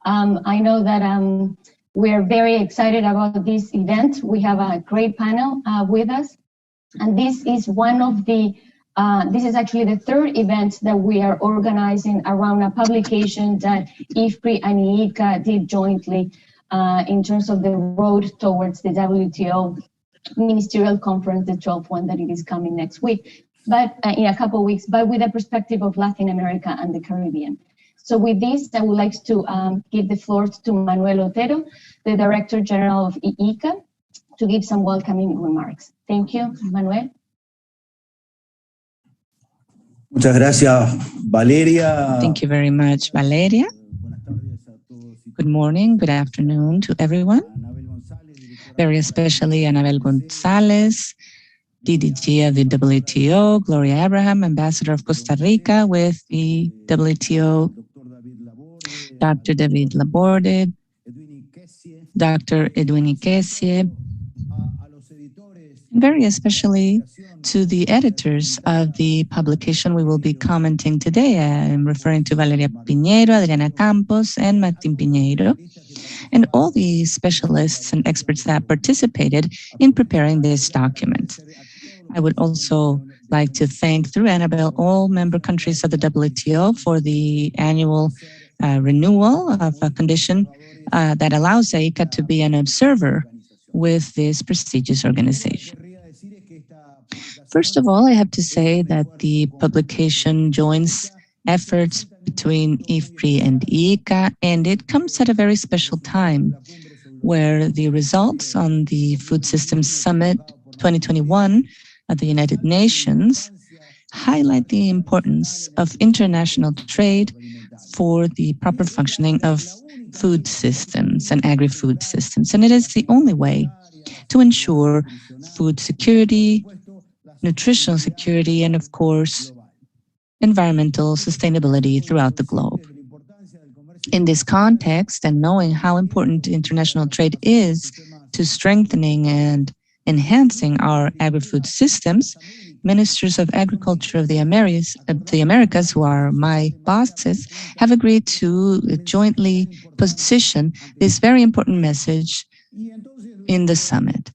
I know that we're very excited about this event. We have a great panel with us, and this is one of the, this is actually the third event that we are organizing around a publication that IFPRI and IICA did jointly in terms of the road towards the WTO Ministerial Conference, the 12th one that it is coming next week, but in a couple of weeks, but with a perspective of Latin America and the Caribbean. So with this, I would like to give the floor to Manuel Otero, the Director General of EECA, to give some welcoming remarks. Thank you, Manuel. Muchas gracias, Valeria. Thank you very much, Valeria. Good morning, good afternoon to everyone. Very especially Anabel Gonzalez, DDG of the WTO, Gloria Abraham, Ambassador of Costa Rica with the WTO, Dr. David Laborde, Dr. Edwin IICA, very especially to the editors of the publication we will be commenting today. I'm referring to Valeria Piñeiro, Adriana Campos, and Martín Piñeiro, and all the specialists and experts that participated in preparing this document. I would also like to thank, through Annabelle, all member countries of the WTO for the annual renewal of a condition that allows IICA to be an observer with this prestigious organization. First of all, I have to say that the publication joins efforts between IFPRI and IICA, and it comes at a very special time where the results on the Food Systems Summit 2021 at the United Nations highlight the importance of international trade for the proper functioning of food systems and agri-food systems. And it is the only way to ensure food security, nutritional security, and of course, environmental sustainability throughout the globe. In this context, and knowing how important international trade is to strengthening and enhancing our agri-food systems, ministers of agriculture of the Americas, who are my bosses, have agreed to jointly position this very important message in the summit.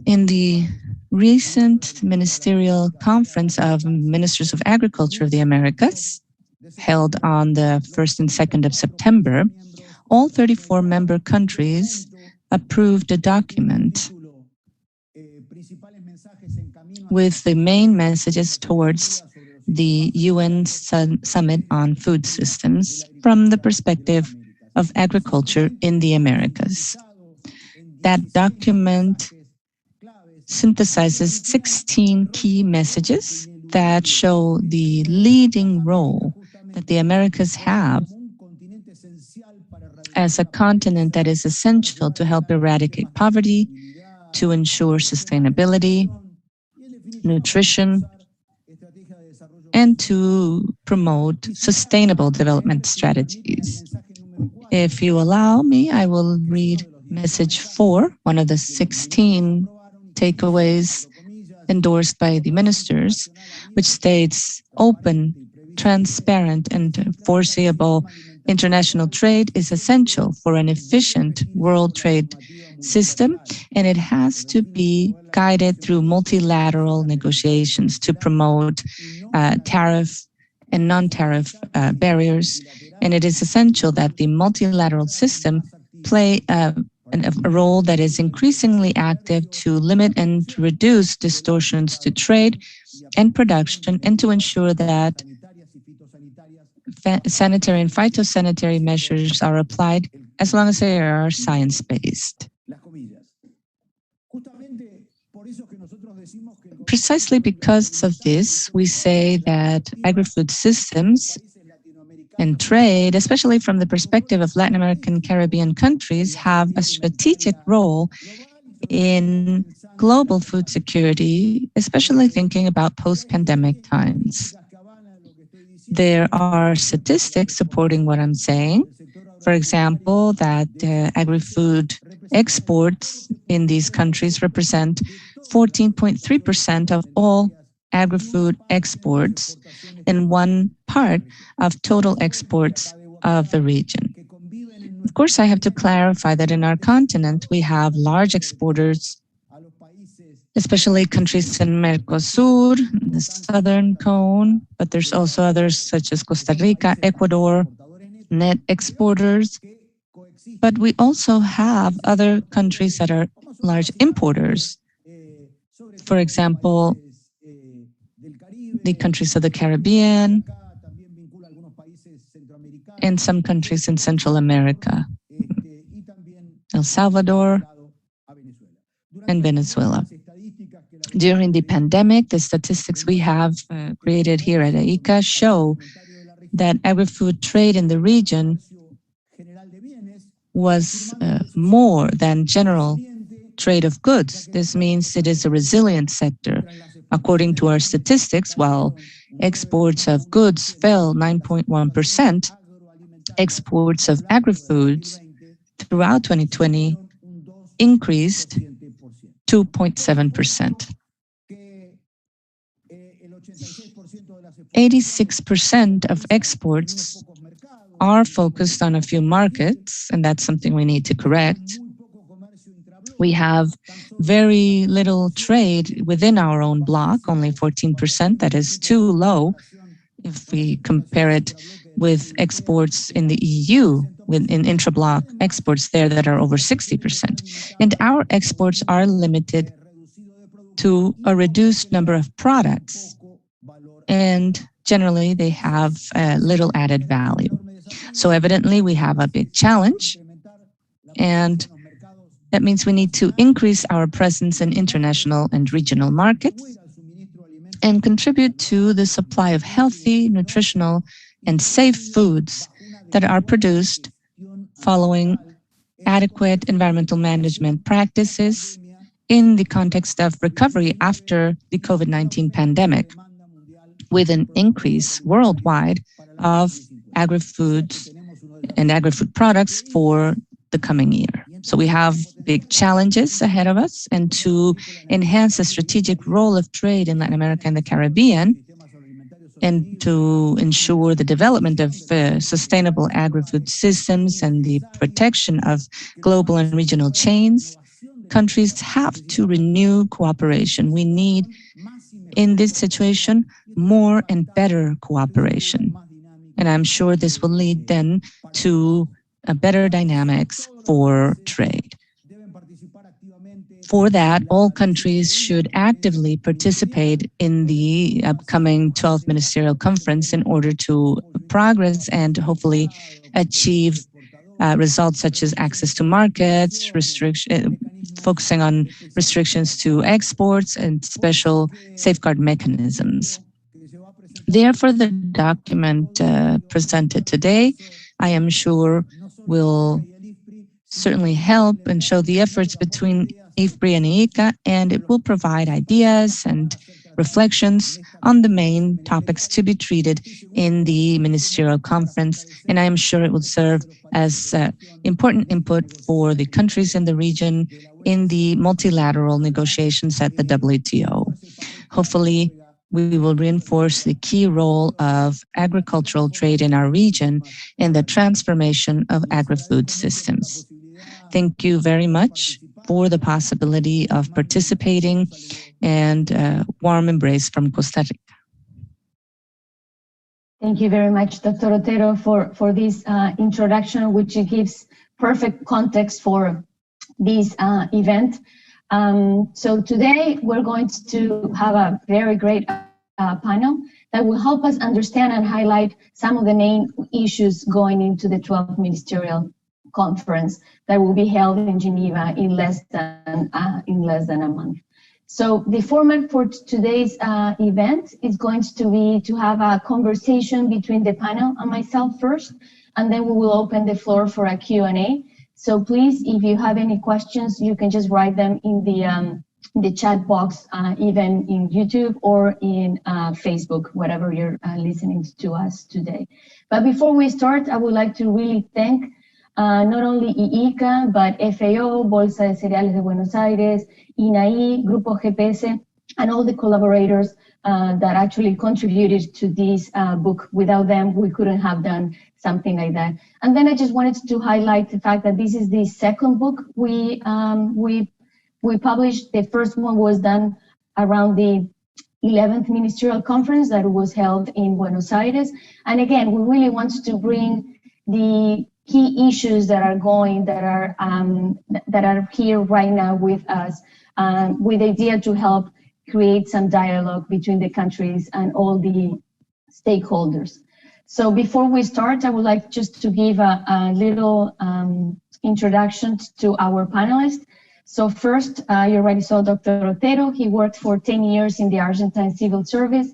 In the recent ministerial conference of ministers of agriculture of the Americas, held on the 1st and 2nd of September, all 34 member countries approved a document with the main messages towards the UN Summit on Food Systems from the perspective of agriculture in the Americas. That document synthesizes 16 key messages that show the leading role that the Americas have as a continent that is essential to help eradicate poverty, to ensure sustainability, nutrition, and to promote sustainable development strategies. If you allow me, I will read message 4, one of the 16 takeaways endorsed by the ministers, which states open, transparent, and foreseeable international trade is essential for an efficient world trade system, and it has to be guided through multilateral negotiations to promote tariff and non-tariff barriers. And it is essential that the multilateral system play a role that is increasingly active to limit and reduce distortions to trade and production, and to ensure that sanitary and phytosanitary measures are applied as long as they are science-based. Precisely because of this, we say that agri-food systems and trade, especially from the perspective of Latin American Caribbean countries, have a strategic role in global food security, especially thinking about post-pandemic times. There are statistics supporting what I'm saying. For example, that agri-food exports in these countries represent 14.3% of all agri-food exports and one part of total exports of the region. Of course, I have to clarify that in our continent, we have large exporters, especially countries in Mercosur, the southern cone, but there's also others such as Costa Rica, Ecuador, net exporters. But we also have other countries that are large importers. For example, the countries of the Caribbean and some countries in Central America, El Salvador and Venezuela. During the pandemic, the statistics we have created here at IICA show that agri-food trade in the region was more than general trade of goods. This means it is a resilient sector. According to our statistics, while exports of goods fell 9.1%, exports of agri-foods throughout 2020 increased 2.7%. 86% of exports are focused on a few markets, and that's something we need to correct. We have very little trade within our own bloc, only 14%. That is too low if we compare it with exports in the EU, in intra-bloc exports there that are over 60%. And our exports are limited to a reduced number of products, and generally they have little added value. So evidently we have a big challenge, and that means we need to increase our presence in international and regional markets and contribute to the supply of healthy, nutritional, and safe foods that are produced following adequate environmental management practices in the context of recovery after the COVID-19 pandemic, with an increase worldwide of agri-foods and agri-food products for the coming year. So we have big challenges ahead of us, and to enhance the strategic role of trade in Latin America and the Caribbean, and to ensure the development of sustainable agri-food systems and the protection of global and regional chains, countries have to renew cooperation. We need, in this situation, more and better cooperation. And I'm sure this will lead then to a better dynamics for trade. For that, all countries should actively participate in the upcoming 12th Ministerial Conference in order to progress and hopefully achieve results such as access to markets, focusing on restrictions to exports and special safeguard mechanisms. Therefore, the document presented today, I am sure, will certainly help and show the efforts between IFPRI and IICA, and it will provide ideas and reflections on the main topics to be treated in the ministerial conference, and I am sure it will serve as important input for the countries in the region in the multilateral negotiations at the WTO. Hopefully, we will reinforce the key role of agricultural trade in our region in the transformation of agri-food systems. Thank you very much for the possibility of participating, and warm embrace from Costa Rica. Thank you very much, Dr. Otero, for this introduction, which gives perfect context for this event. So today we're going to have a very great panel that will help us understand and highlight some of the main issues going into the 12th Ministerial Conference that will be held in Geneva in less than a month. So the format for today's event is going to be to have a conversation between the panel and myself first, and then we will open the floor for a Q&A. So please, if you have any questions, you can just write them in the chat box, even in YouTube or in Facebook, whatever you're listening to us today. But before we start, I would like to really thank not only IICA, but FAO, Bolsa de Cereales de Buenos Aires, INAI, Grupo GPS, and all the collaborators that actually contributed to this book. Without them, we couldn't have done something like that. And then I just wanted to highlight the fact that this is the second book we published. The first one was done around the 11th Ministerial Conference that was held in Buenos Aires. And again, we really wanted to bring the key issues that are here right now with us, with the idea to help create some dialogue between the countries and all the stakeholders. So before we start, I would like just to give a little introduction to our panelists. So first, you already saw Dr. Otero. He worked for 10 years in the Argentine Civil Service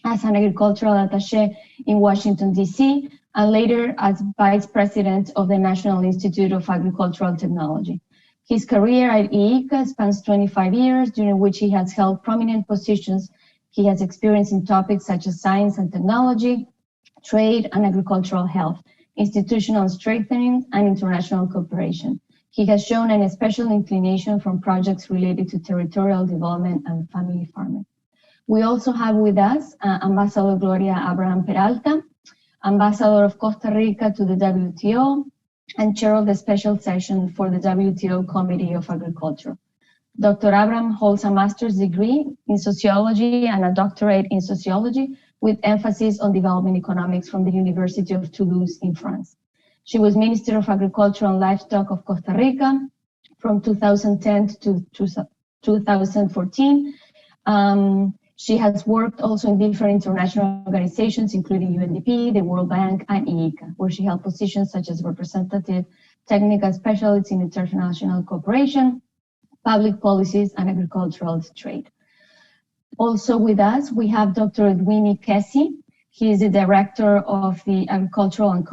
as an agricultural attaché in Washington, D.C., and later as Vice President of the National Institute of Agricultural Technology. His career at IICA spans 25 years, during which he has held prominent positions. He has experience in topics such as science and technology, trade and agricultural health, institutional strengthening, and international cooperation. He has shown an special inclination from projects related to territorial development and family farming. We also have with us Ambassador Gloria Abraham Peralta, Ambassador of Costa Rica to the WTO, and Chair of the Special Session for the WTO Committee of Agriculture. Dr. Abraham holds a master's degree in sociology and a doctorate in sociology with emphasis on development economics from the University of Toulouse in France. She was Minister of Agriculture and Livestock of Costa Rica from 2010 to 2014. She has worked also in different international organizations, including UNDP, the World Bank, and IICA, where she held positions such as representative technical specialist in international cooperation, public policies, and agricultural trade. Also with us, we have Dr. Edwini Kessi. He is the director of the Agricultural and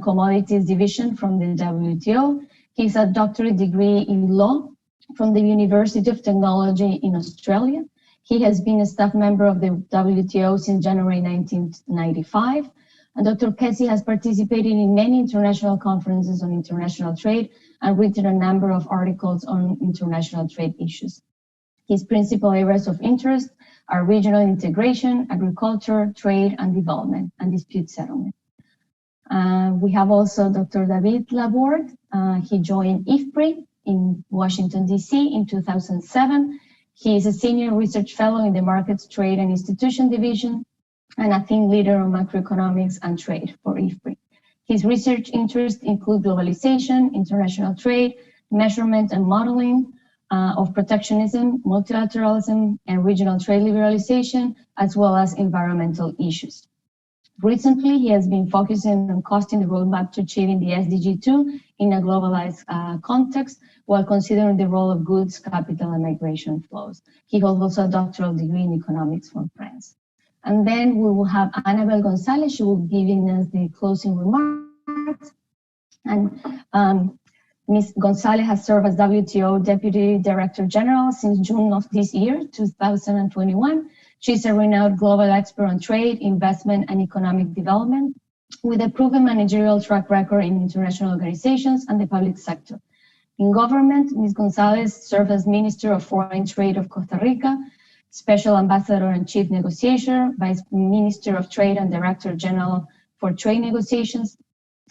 Commodities Division from the WTO. He has a doctorate degree in law from the University of Technology in Australia. He has been a staff member of the WTO since January 1995. And Dr. Kessi has participated in many international conferences on international trade and written a number of articles on international trade issues. His principal areas of interest are regional integration, agriculture, trade and development, and dispute settlement. We have also Dr. David Laborde. He joined IFPRI in Washington, D.C. in 2007. He is a senior research fellow in the Markets, Trade and Institution Division and a team leader on macroeconomics and trade for IFPRI. His research interests include globalization, international trade, measurement and modeling of protectionism, multilateralism, and regional trade liberalization, as well as environmental issues. Recently, he has been focusing on costing the roadmap to achieving the SDG 2 in a globalized context, while considering the role of goods, capital, and migration flows. He holds also a doctoral degree in economics from France. And then we will have Annabel Gonzalez. She will be giving us the closing remarks. And Ms. Gonzalez has served as WTO Deputy Director General since June of this year, 2021. She's a renowned global expert on trade, investment, and economic development, with a proven managerial track record in international organizations and the public sector. In government, Ms. Gonzalez served as Minister of Foreign Trade of Costa Rica, Special Ambassador and Chief Negotiator, Vice Minister of Trade and Director General for Trade Negotiations.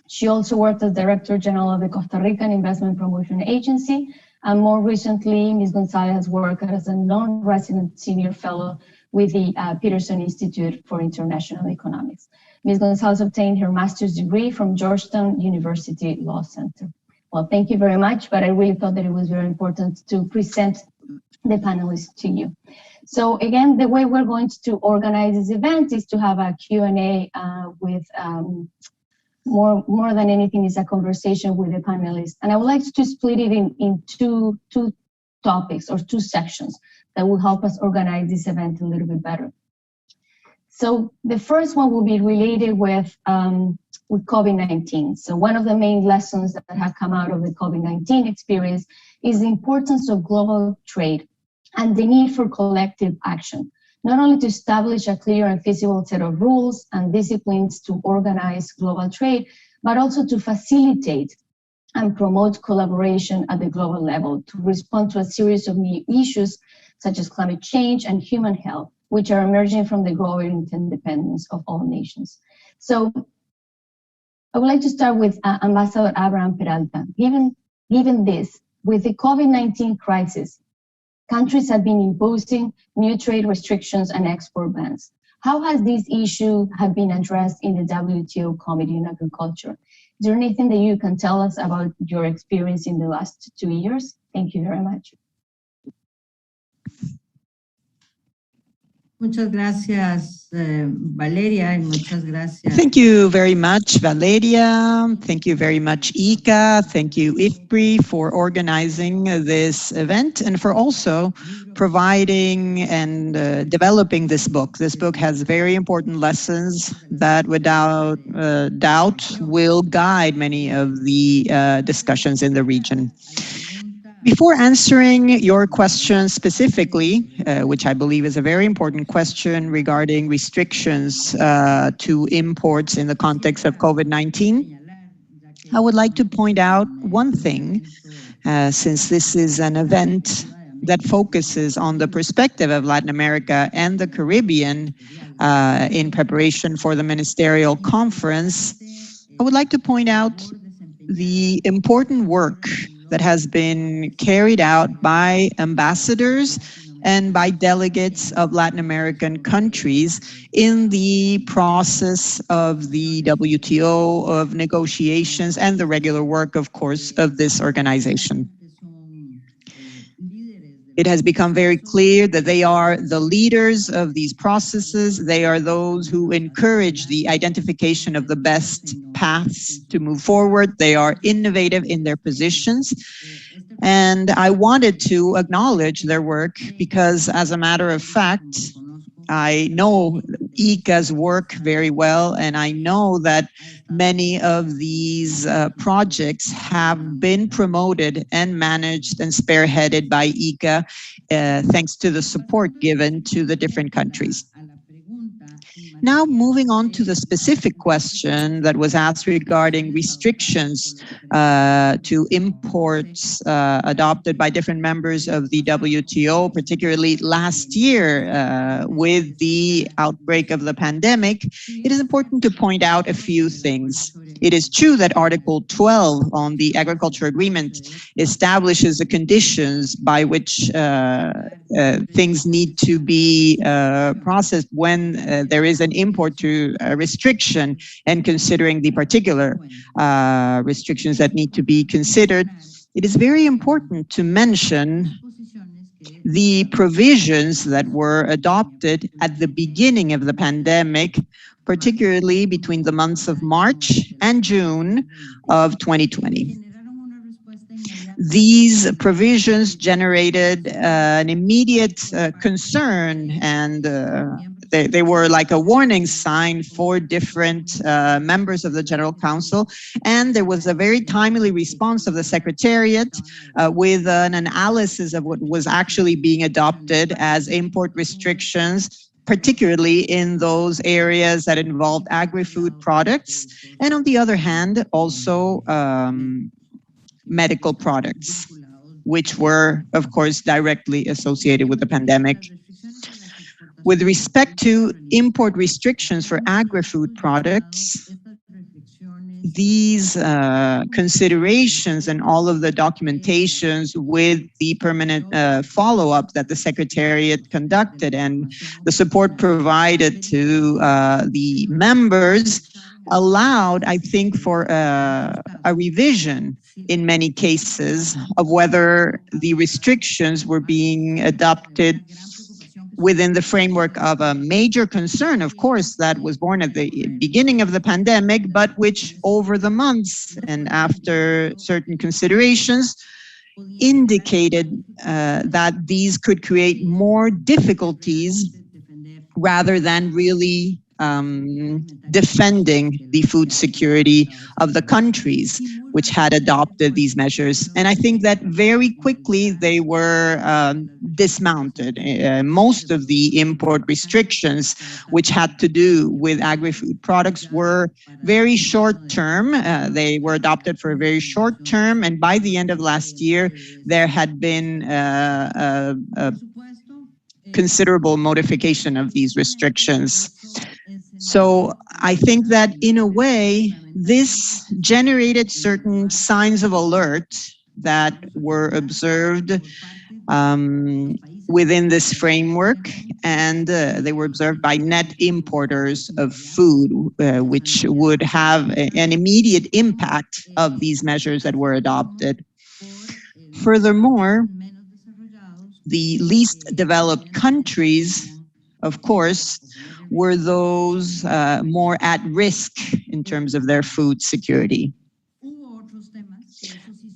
She also worked as Director General of the Costa Rican Investment Promotion Agency, and more recently, Ms. Gonzalez has worked as a non-resident senior fellow with the Peterson Institute for International Economics. Ms. Gonzalez obtained her master's degree from Georgetown University Law Center. Well, thank you very much, but I really thought that it was very important to present the panelists to you. So again, the way we're going to organize this event is to have a Q&A with more than anything is a conversation with the panelists. And I would like to split it in two topics or two sections that will help us organize this event a little bit better. So the first one will be related with COVID-19. So one of the main lessons that have come out of the COVID-19 experience is the importance of global trade and the need for collective action, not only to establish a clear and feasible set of rules and disciplines to organize global trade, but also to facilitate and promote collaboration at the global level to respond to a series of new issues such as climate change and human health, which are emerging from the growing interdependence of all nations. So I would like to start with Ambassador Abraham Peralta. Given this, with the COVID-19 crisis, countries have been imposing new trade restrictions and export bans. How has this issue have been addressed in the WTO Committee on Agriculture? Is there anything that you can tell us about your experience in the last 2 years? Thank you very much. Muchas gracias, Valeria, y muchas gracias. Thank you very much, Valeria. Thank you very much, IICA. Thank you, IFPRI, for organizing this event and for also providing and developing this book. This book has very important lessons that without doubt will guide many of the discussions in the region. Before answering your question specifically, which I believe is a very important question regarding restrictions to imports in the context of COVID-19, I would like to point out one thing, since this is an event that focuses on the perspective of Latin America and the Caribbean in preparation for the ministerial conference. I would like to point out the important work that has been carried out by ambassadors and by delegates of Latin American countries in the process of the WTO, of negotiations, and the regular work, of course, of this organization. It has become very clear that they are the leaders of these processes. They are those who encourage the identification of the best paths to move forward. They are innovative in their positions. And I wanted to acknowledge their work because, as a matter of fact, I know IICA's work very well, and I know that many of these projects have been promoted and managed and spearheaded by IICA, thanks to the support given to the different countries. Now, moving on to the specific question that was asked regarding restrictions to imports adopted by different members of the WTO, particularly last year with the outbreak of the pandemic, it is important to point out a few things. It is true that Article 12 on the Agriculture Agreement establishes the conditions by which things need to be processed when there is an import to a restriction, and considering the particular restrictions that need to be considered. It is very important to mention the provisions that were adopted at the beginning of the pandemic, particularly between the months of March and June of 2020. These provisions generated an immediate concern, and they were like a warning sign for different members of the General Council. And there was a very timely response of the Secretariat with an analysis of what was actually being adopted as import restrictions, particularly in those areas that involved agri-food products. And on the other hand, also medical products, which were, of course, directly associated with the pandemic. With respect to import restrictions for agri-food products, these considerations and all of the documentations with the permanent follow-up that the Secretariat conducted and the support provided to the members allowed, I think, for a revision in many cases of whether the restrictions were being adopted within the framework of a major concern, of course, that was born at the beginning of the pandemic, but which over the months and after certain considerations indicated that these could create more difficulties rather than really defending the food security of the countries which had adopted these measures. And I think that very quickly they were dismounted. Most of the import restrictions which had to do with agri-food products were very short term. They were adopted for a very short term. And by the end of last year, there had been a considerable modification of these restrictions. So I think that in a way, this generated certain signs of alert that were observed within this framework, and they were observed by net importers of food, which would have an immediate impact of these measures that were adopted. Furthermore, the least developed countries, of course, were those more at risk in terms of their food security.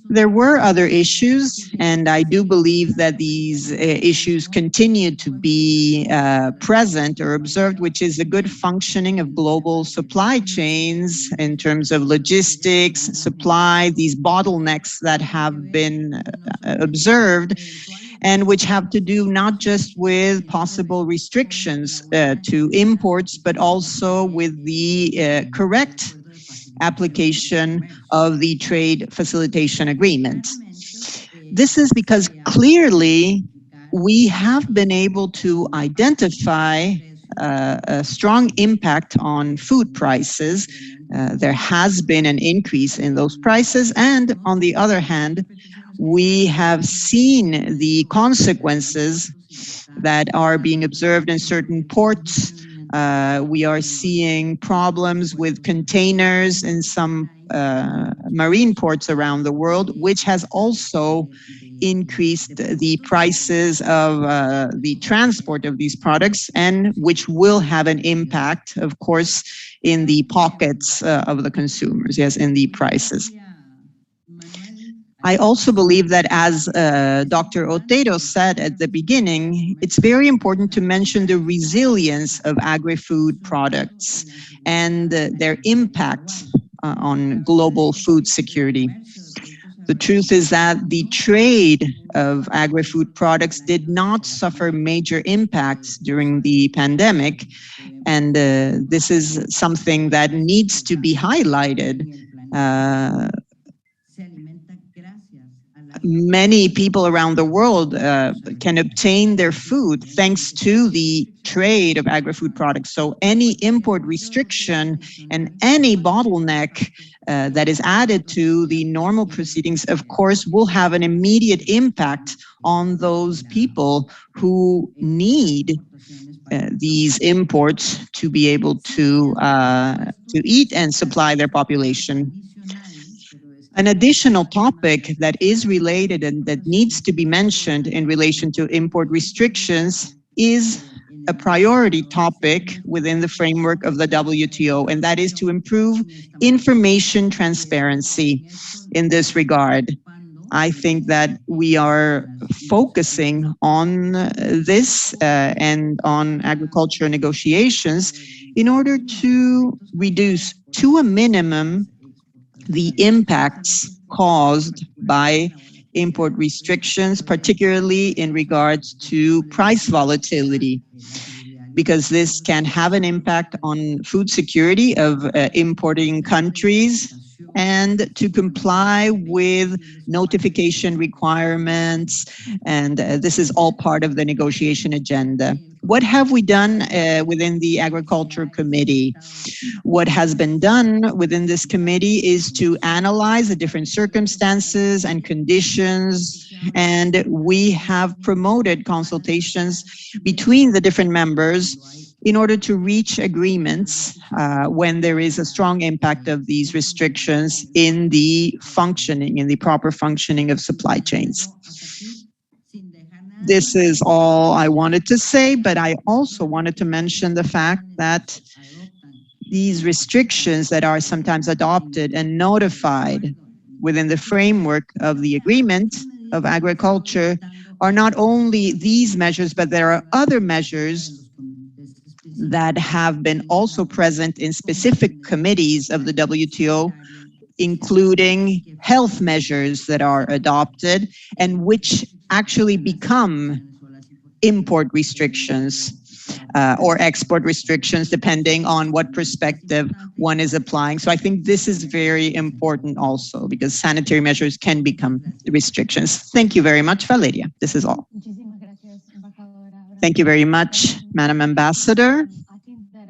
There were other issues, and I do believe that these issues continue to be present or observed, which is the good functioning of global supply chains in terms of logistics, supply, these bottlenecks that have been observed, and which have to do not just with possible restrictions to imports, but also with the correct application of the trade facilitation agreement. This is because clearly we have been able to identify a strong impact on food prices. There has been an increase in those prices, and on the other hand, we have seen the consequences that are being observed in certain ports. We are seeing problems with containers in some marine ports around the world, which has also increased the prices of the transport of these products, and which will have an impact, of course, in the pockets of the consumers, yes, in the prices. I also believe that, as Dr. Otero said at the beginning, it's very important to mention the resilience of agri-food products and their impact on global food security. The truth is that the trade of agri-food products did not suffer major impacts during the pandemic, and this is something that needs to be highlighted. Many people around the world can obtain their food thanks to the trade of agri-food products. So any import restriction and any bottleneck that is added to the normal proceedings, of course, will have an immediate impact on those people who need these imports to be able to eat and supply their population. An additional topic that is related and that needs to be mentioned in relation to import restrictions is a priority topic within the framework of the WTO, and that is to improve information transparency in this regard. I think that we are focusing on this and on agriculture negotiations in order to reduce to a minimum the impacts caused by import restrictions, particularly in regards to price volatility, because this can have an impact on food security of importing countries, and to comply with notification requirements. And this is all part of the negotiation agenda. What have we done within the Agriculture Committee? What has been done within this committee is to analyze the different circumstances and conditions, and we have promoted consultations between the different members in order to reach agreements when there is a strong impact of these restrictions in the functioning, in the proper functioning of supply chains. This is all I wanted to say, but I also wanted to mention the fact that these restrictions that are sometimes adopted and notified within the framework of the agreement of agriculture are not only these measures, but there are other measures that have been also present in specific committees of the WTO, including health measures that are adopted and which actually become import restrictions or export restrictions, depending on what perspective one is applying. So I think this is very important also, because sanitary measures can become restrictions. Thank you very much, Valeria. This is all. Thank you very much, Madam Ambassador. I think that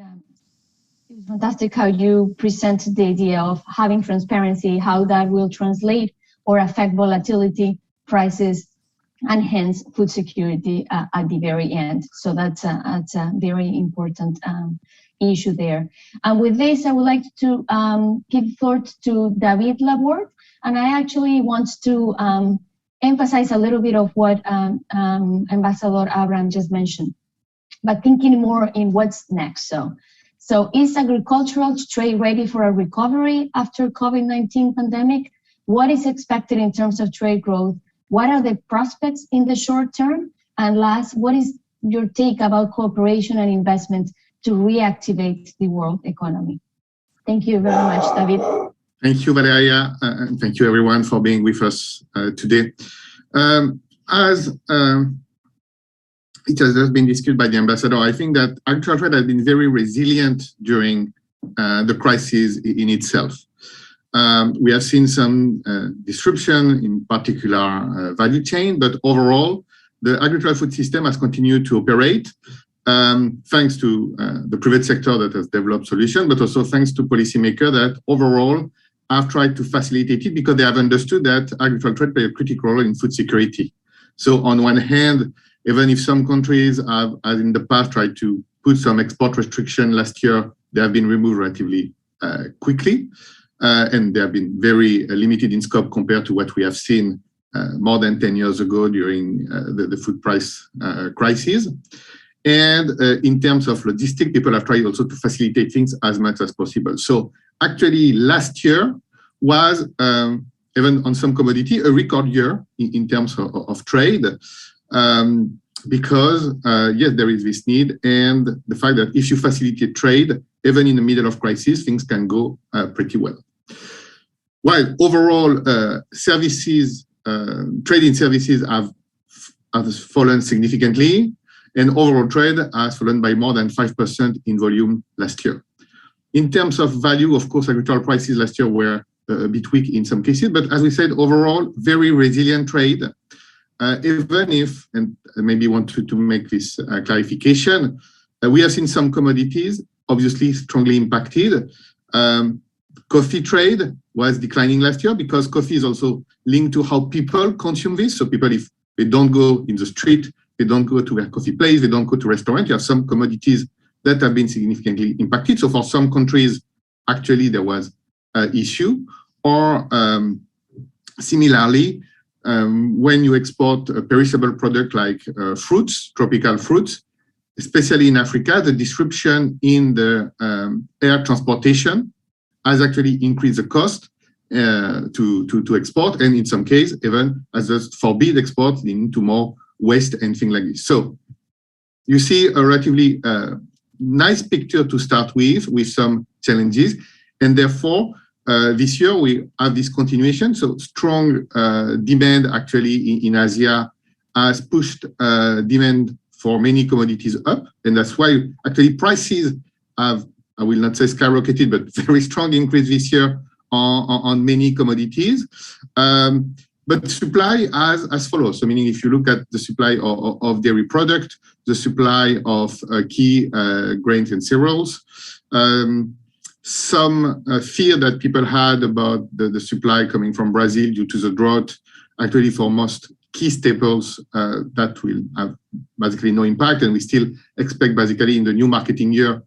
fantastic how you presented the idea of having transparency, how that will translate or affect volatility, prices, and hence food security at the very end. So that's a very important issue there. And with this, I would like to give thought to David Laborde, and I actually want to emphasize a little bit of what Ambassador Abraham just mentioned, but thinking more in what's next. So is agricultural trade ready for a recovery after COVID-19 pandemic? What is expected in terms of trade growth? What are the prospects in the short term? And last, what is your take about cooperation and investment to reactivate the world economy? Thank you very much, David. Thank you, Valeria, and thank you everyone for being with us today. As it has just been discussed by the ambassador, I think that agriculture trade has been very resilient during the crisis in itself. We have seen some disruption, in particular value chain, but overall, the agricultural food system has continued to operate thanks to the private sector that has developed solutions, but also thanks to policymakers that overall have tried to facilitate it because they have understood that agricultural trade plays a critical role in food security. So on one hand, even if some countries have, as in the past, tried to put some export restriction last year, they have been removed relatively quickly. And they have been very limited in scope compared to what we have seen more than 10 years ago during the food price crisis. And in terms of logistics, people have tried also to facilitate things as much as possible. So actually last year was, even on some commodity, a record year in terms of trade. Because yes, there is this need, and the fact that if you facilitate trade, even in the middle of crisis, things can go pretty well. While overall services, trade in services have fallen significantly, and overall trade has fallen by more than 5% in volume last year. In terms of value, of course, agricultural prices last year were a bit weak in some cases, but as we said, overall, very resilient trade. Even if, and maybe want to make this clarification, we have seen some commodities obviously strongly impacted. Coffee trade was declining last year because coffee is also linked to how people consume this. So people, if they don't go in the street, they don't go to a coffee place, they don't go to restaurant, you have some commodities that have been significantly impacted. So for some countries, actually there was an issue. Or similarly, when you export a perishable product like fruits, tropical fruits, especially in Africa, the disruption in the air transportation has actually increased the cost to export, and in some cases, even as just forbid export, leading to more waste and things like this. So you see a relatively nice picture to start with some challenges, and therefore, this year we have this continuation. So strong demand actually in Asia has pushed demand for many commodities up, and that's why actually prices have, I will not say skyrocketed, but very strong increase this year on many commodities. But supply as follows. So meaning if you look at the supply of dairy product, the supply of key grains and cereals, some fear that people had about the supply coming from Brazil due to the drought, actually for most key staples, that will have basically no impact. And we still expect basically in the new marketing year,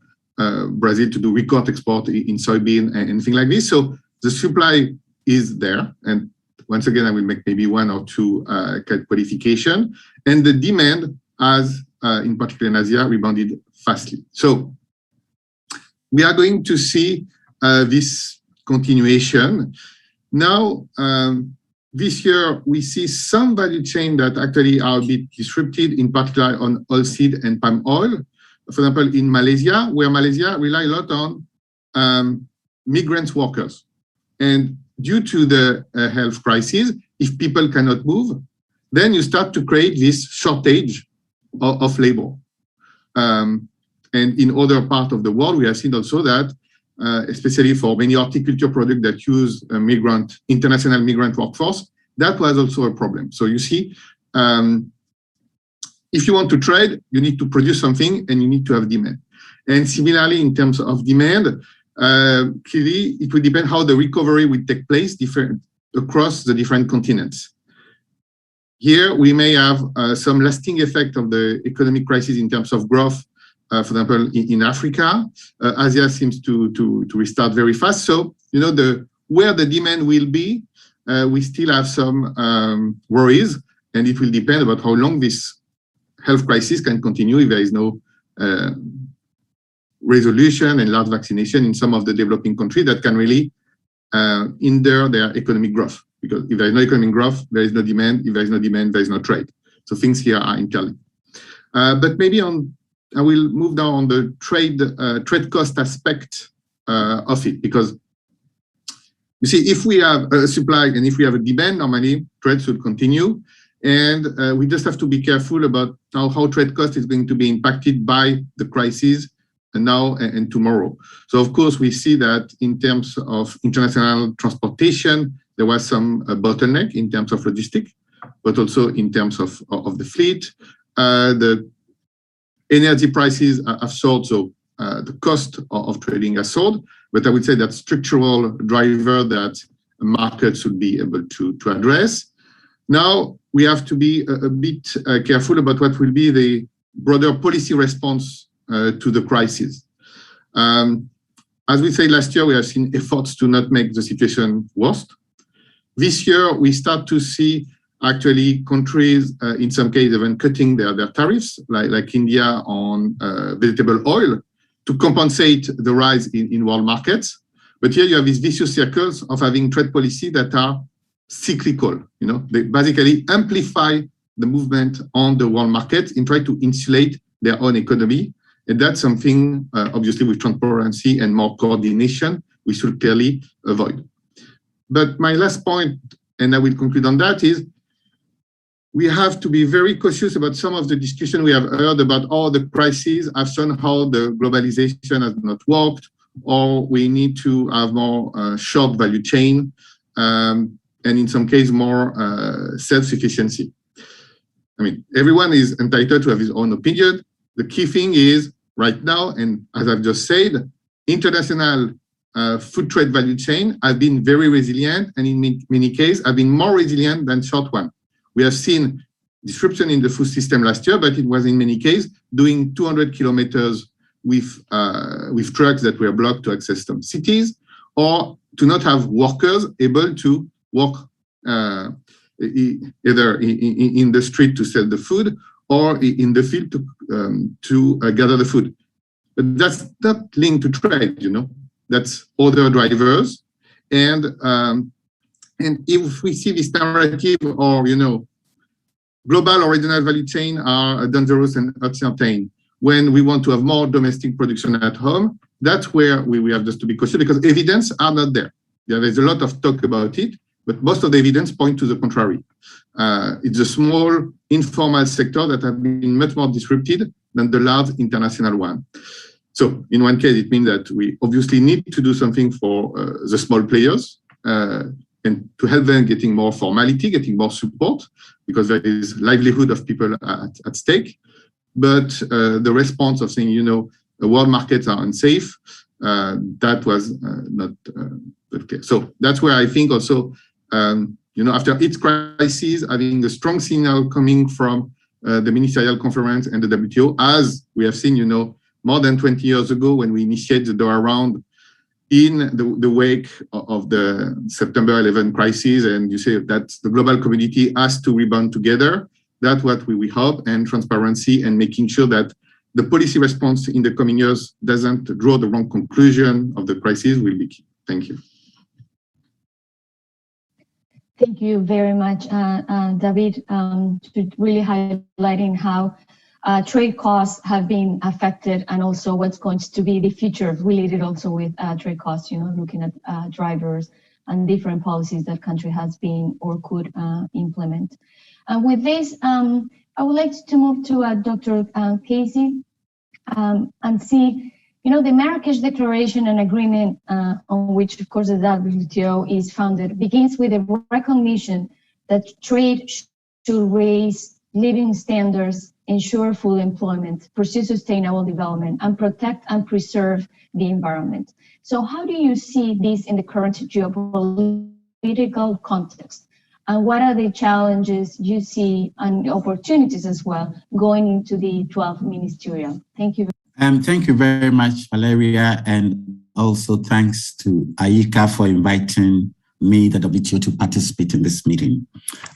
Brazil to do record export in soybean and things like this. So the supply is there. And once again, I will make maybe one or two qualification. And the demand has, in particular in Asia, rebounded fastly. So we are going to see this continuation. Now, this year, we see some value chain that actually are a bit disrupted, in particular on oilseed and palm oil. For example, in Malaysia, where Malaysia rely a lot on migrant workers. And due to the health crisis, if people cannot move, then you start to create this shortage of labor. And in other parts of the world, we have seen also that, especially for many horticulture products that use a international migrant workforce, that was also a problem. So you see, if you want to trade, you need to produce something and you need to have demand. And similarly, in terms of demand, clearly it will depend how the recovery will take place across the different continents. Here we may have some lasting effect of the economic crisis in terms of growth. For example, in Africa, Asia seems to restart very fast. So, you know, where the demand will be, we still have some worries, and it will depend about how long this health crisis can continue if there is no resolution and large vaccination in some of the developing countries that can really hinder their economic growth. Because if there is no economic growth, there is no demand. If there is no demand, there is no trade. So things here are interlinked. But maybe I will move now on the trade cost aspect of it, because you see, if we have a supply and if we have a demand, normally trade should continue. And we just have to be careful about how trade cost is going to be impacted by the crisis now and tomorrow. So of course, we see that in terms of international transportation, there was some bottleneck in terms of logistics, but also in terms of the fleet. The energy prices have soared, so the cost of trading has soared. But I would say that structural driver that markets should be able to address. Now we have to be a bit careful about what will be the broader policy response to the crisis. As we said last year, we have seen efforts to not make the situation worse. This year, we start to see actually countries, in some cases, even cutting their tariffs, like India on vegetable oil, to compensate the rise in world markets. But here you have these vicious circles of having trade policy that are cyclical. You know, they basically amplify the movement on the world market and try to insulate their own economy. And that's something, obviously, with transparency and more coordination, we should clearly avoid. But my last point, and I will conclude on that, is we have to be very cautious about some of the discussion we have heard about all the crises have shown how the globalization has not worked, or we need to have more short value chain, and in some cases more self-sufficiency. I mean, everyone is entitled to have his own opinion. The key thing is right now, and as I've just said, international food trade value chain have been very resilient, and in many cases have been more resilient than short one. We have seen disruption in the food system last year, but it was in many cases doing 200 kilometers with trucks that were blocked to access some cities, or to not have workers able to work either in the street to sell the food or in the field to gather the food. But that's not linked to trade, you know. That's other drivers, and if we see this narrative, or you know, global or regional value chain are dangerous and uncertain, when we want to have more domestic production at home, that's where we have just to be cautious, because evidence are not there. Yeah, there's a lot of talk about it, but most of the evidence point to the contrary. It's a small informal sector that have been much more disrupted than the large international one. So in one case, it means that we obviously need to do something for the small players and to help them getting more formality, getting more support, because there is livelihood of people at stake. But the response of saying, you know, the world markets are unsafe, that was not clear. So that's where I think also, you know, after each crisis, having a strong signal coming from the ministerial conference and the WTO, as we have seen, you know, more than 20 years ago when we initiated the Doha round in the wake of the September 11 crisis, and you say that the global community has to rebound together. That's what we hope, and transparency and making sure that the policy response in the coming years doesn't draw the wrong conclusion of the crisis will be key. Thank you. Thank you very much, David, to really highlighting how trade costs have been affected, and also what's going to be the future related also with trade costs, you know, looking at drivers and different policies that country has been or could implement. With this, I would like to move to Dr. Casey and see, you know, the Marrakesh Declaration and Agreement on which, of course, the WTO is founded begins with a recognition that trade should raise living standards, ensure full employment, pursue sustainable development, and protect and preserve the environment. So how do you see this in the current geopolitical context? And what are the challenges you see and opportunities as well going into the 12th ministerial? Thank you. Thank you very much, Valeria, and also thanks to IICA for inviting me, the WTO, to participate in this meeting.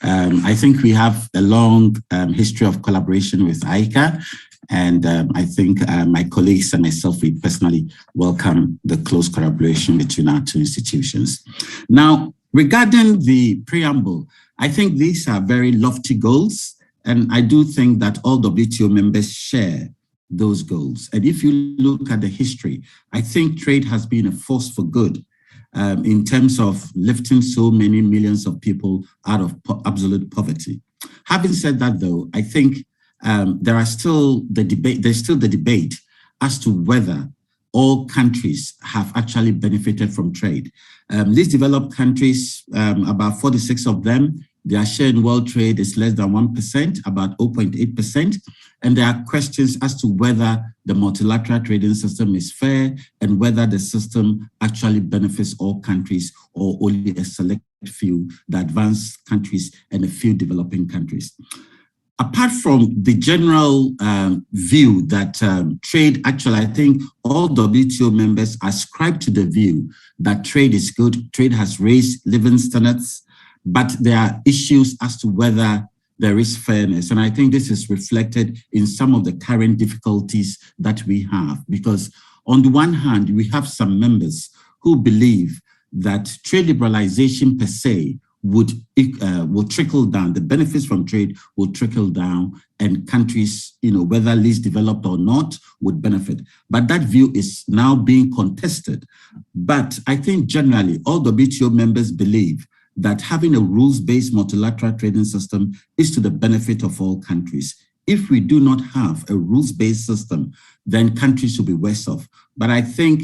I think we have a long history of collaboration with IICA, and I think my colleagues and myself, we personally welcome the close collaboration between our two institutions. Now, regarding the preamble, I think these are very lofty goals, and I do think that all WTO members share those goals. And if you look at the history, I think trade has been a force for good in terms of lifting so many millions of people out of absolute poverty. Having said that, though, I think there's still the debate as to whether all countries have actually benefited from trade. These developed countries, about 46 of them, their share in world trade is less than 1%, about 0.8%. And there are questions as to whether the multilateral trading system is fair and whether the system actually benefits all countries or only a select few, the advanced countries and a few developing countries. Apart from the general view that trade, actually, I think all WTO members ascribe to the view that trade is good, trade has raised living standards, but there are issues as to whether there is fairness. And I think this is reflected in some of the current difficulties that we have, because on the one hand, we have some members who believe that trade liberalization per se will trickle down, the benefits from trade will trickle down, and countries, whether least developed or not, would benefit. But that view is now being contested. But I think generally all WTO members believe that having a rules-based multilateral trading system is to the benefit of all countries. If we do not have a rules-based system, then countries will be worse off. But I think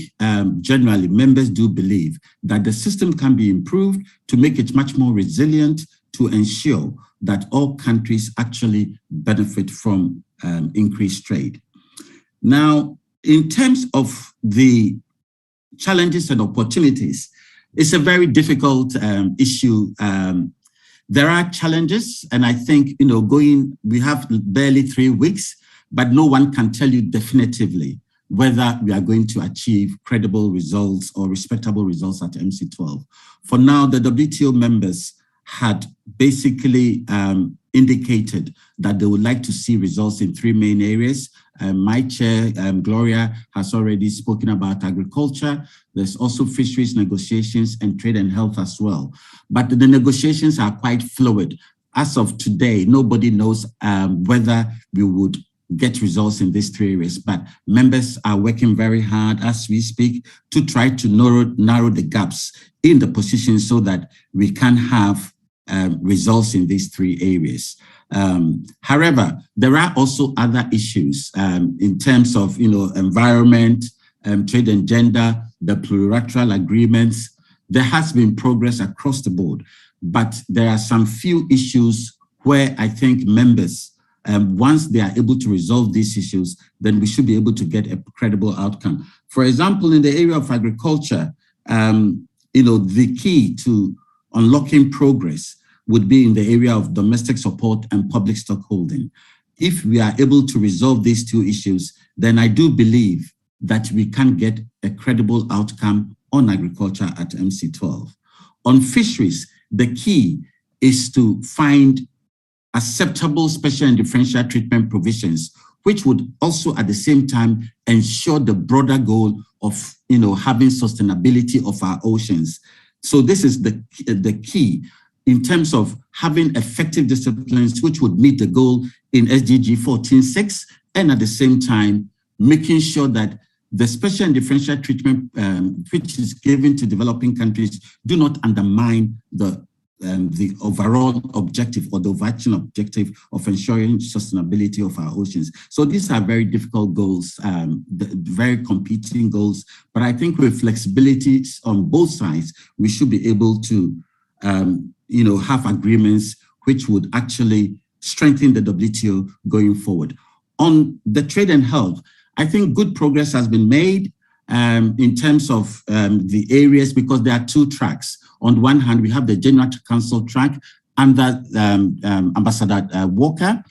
generally members do believe that the system can be improved to make it much more resilient, to ensure that all countries actually benefit from increased trade. Now, in terms of the challenges and opportunities, it's a very difficult issue. There are challenges, and I think, we have barely 3 weeks, but no one can tell you definitively whether we are going to achieve credible results or respectable results at MC12. For now, the WTO members had basically indicated that they would like to see results in 3 main areas. My chair, Gloria, has already spoken about agriculture. There's also fisheries negotiations and trade and health as well. But the negotiations are quite fluid. As of today, nobody knows whether we would get results in these 3 areas, but members are working very hard as we speak to try to narrow the gaps in the position so that we can have results in these 3 areas. However, there are also other issues in terms of environment, trade and gender, the plurilateral agreements. There has been progress across the board, but there are some few issues where I think members, once they are able to resolve these issues, then we should be able to get a credible outcome. For example, in the area of agriculture, the key to unlocking progress would be in the area of domestic support and public stockholding. If we are able to resolve these 2 issues, then I do believe that we can get a credible outcome on agriculture at MC12. On fisheries, the key is to find acceptable special and differential treatment provisions, which would also at the same time ensure the broader goal of having sustainability of our oceans. So this is the key in terms of having effective disciplines which would meet the goal in SDG 14.6, and at the same time making sure that the special and differential treatment which is given to developing countries do not undermine the overall objective or the overarching objective of ensuring sustainability of our oceans. So these are very difficult goals, very competing goals, but I think with flexibility on both sides, we should be able to have agreements which would actually strengthen the WTO going forward. On the trade and health, I think good progress has been made in terms of the areas, because there are two tracks. On one hand, we have the General Council track under Ambassador Walker.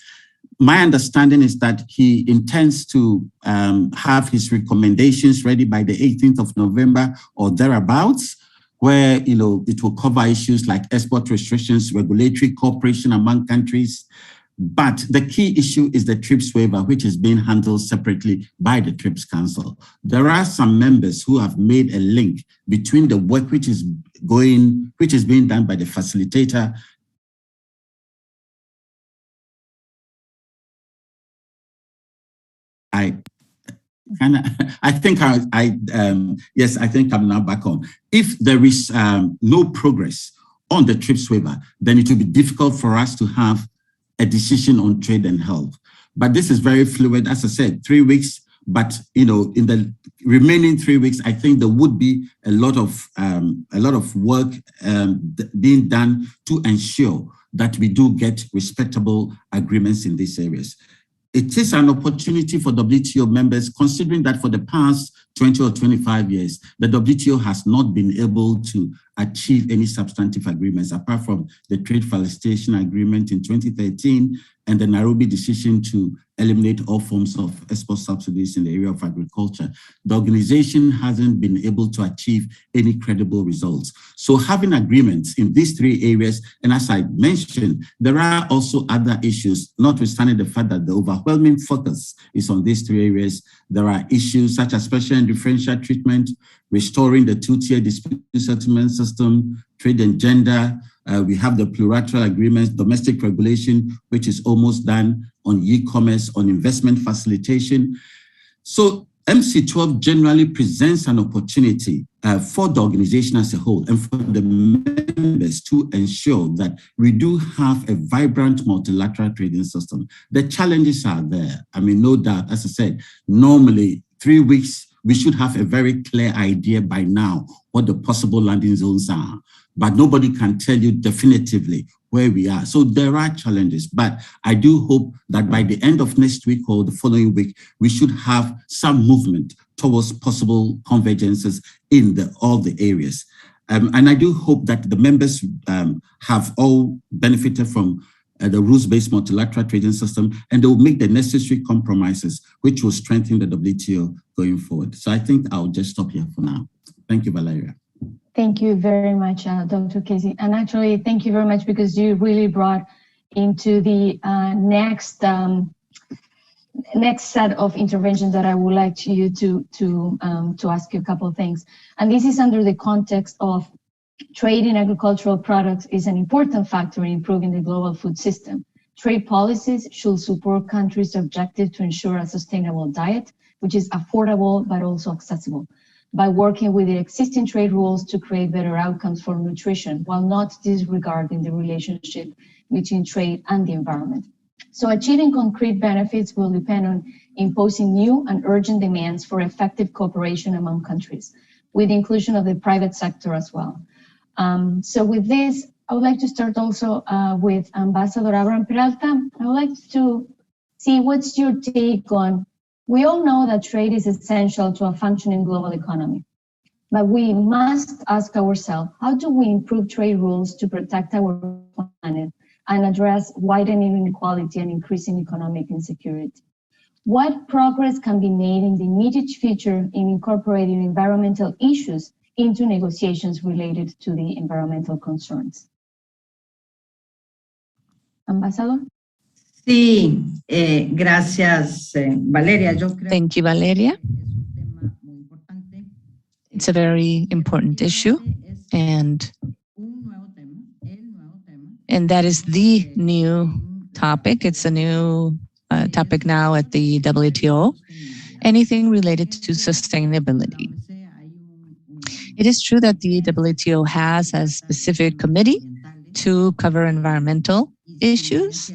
My understanding is that he intends to have his recommendations ready by the 18th of November or thereabouts, where it will cover issues like export restrictions, regulatory cooperation among countries. But the key issue is the TRIPS waiver, which is being handled separately by the TRIPS Council. There are some members who have made a link between the work which is being done by the facilitator I think I'm now back on. If there is no progress on the TRIPS waiver, then it will be difficult for us to have a decision on trade and health. But this is very fluid. As I said, 3 weeks. But in the remaining 3 weeks, I think there would be a lot of work being done to ensure that we do get respectable agreements in these areas. It is an opportunity for WTO members, considering that for the past 20 or 25 years, the WTO has not been able to achieve any substantive agreements, apart from the Trade Facilitation Agreement in 2013 and the Nairobi decision to eliminate all forms of export subsidies in the area of agriculture. The organization hasn't been able to achieve any credible results. So having agreements in these three areas, and as I mentioned, there are also other issues, notwithstanding the fact that the overwhelming focus is on these three areas. There are issues such as special and differential treatment, restoring the two-tier dispute settlement system, trade and gender. We have the plurilateral agreements, domestic regulation, which is almost done, on e-commerce, on investment facilitation. So MC12 generally presents an opportunity for the organization as a whole and for the members to ensure that we do have a vibrant multilateral trading system. The challenges are there. I mean, no doubt, as I said, normally 3 weeks, we should have a very clear idea by now what the possible landing zones are, but nobody can tell you definitively where we are. So there are challenges, but I do hope that by the end of next week or the following week, we should have some movement towards possible convergences in all the areas. And I do hope that the members have all benefited from the rules-based multilateral trading system, and they will make the necessary compromises, which will strengthen the WTO going forward. So I think I'll just stop here for now. Thank you, Valeria. Thank you very much, Dr. Casey. And actually, thank you very much, because you really brought into the next set of interventions that I would like you to ask you a couple of things. And this is under the context of trade in agricultural products is an important factor in improving the global food system. Trade policies should support countries' objective to ensure a sustainable diet, which is affordable but also accessible, by working with the existing trade rules to create better outcomes for nutrition, while not disregarding the relationship between trade and the environment. So achieving concrete benefits will depend on imposing new and urgent demands for effective cooperation among countries, with the inclusion of the private sector as well. So with this, I would like to start also with Ambassador Abraham Peralta. I would like to see what's your take on, we all know that trade is essential to a functioning global economy, but we must ask ourselves, how do we improve trade rules to protect our planet and address widening inequality and increasing economic insecurity? What progress can be made in the immediate future in incorporating environmental issues into negotiations related to the environmental concerns? Ambassador? Sí, gracias, Valeria. Thank you, Valeria. It's a very important issue, and that is the new topic. It's a new topic now at the WTO, anything related to sustainability. It is true that the WTO has a specific committee to cover environmental issues,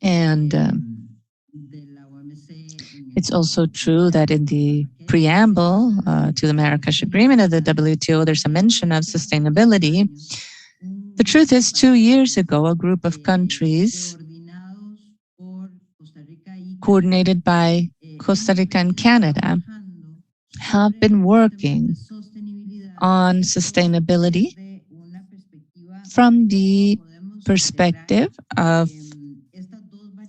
and it's also true that in the preamble to the Marrakesh Agreement of the WTO, there's a mention of sustainability. The truth is, 2 years ago, a group of countries coordinated by Costa Rica and Canada have been working on sustainability from the perspective of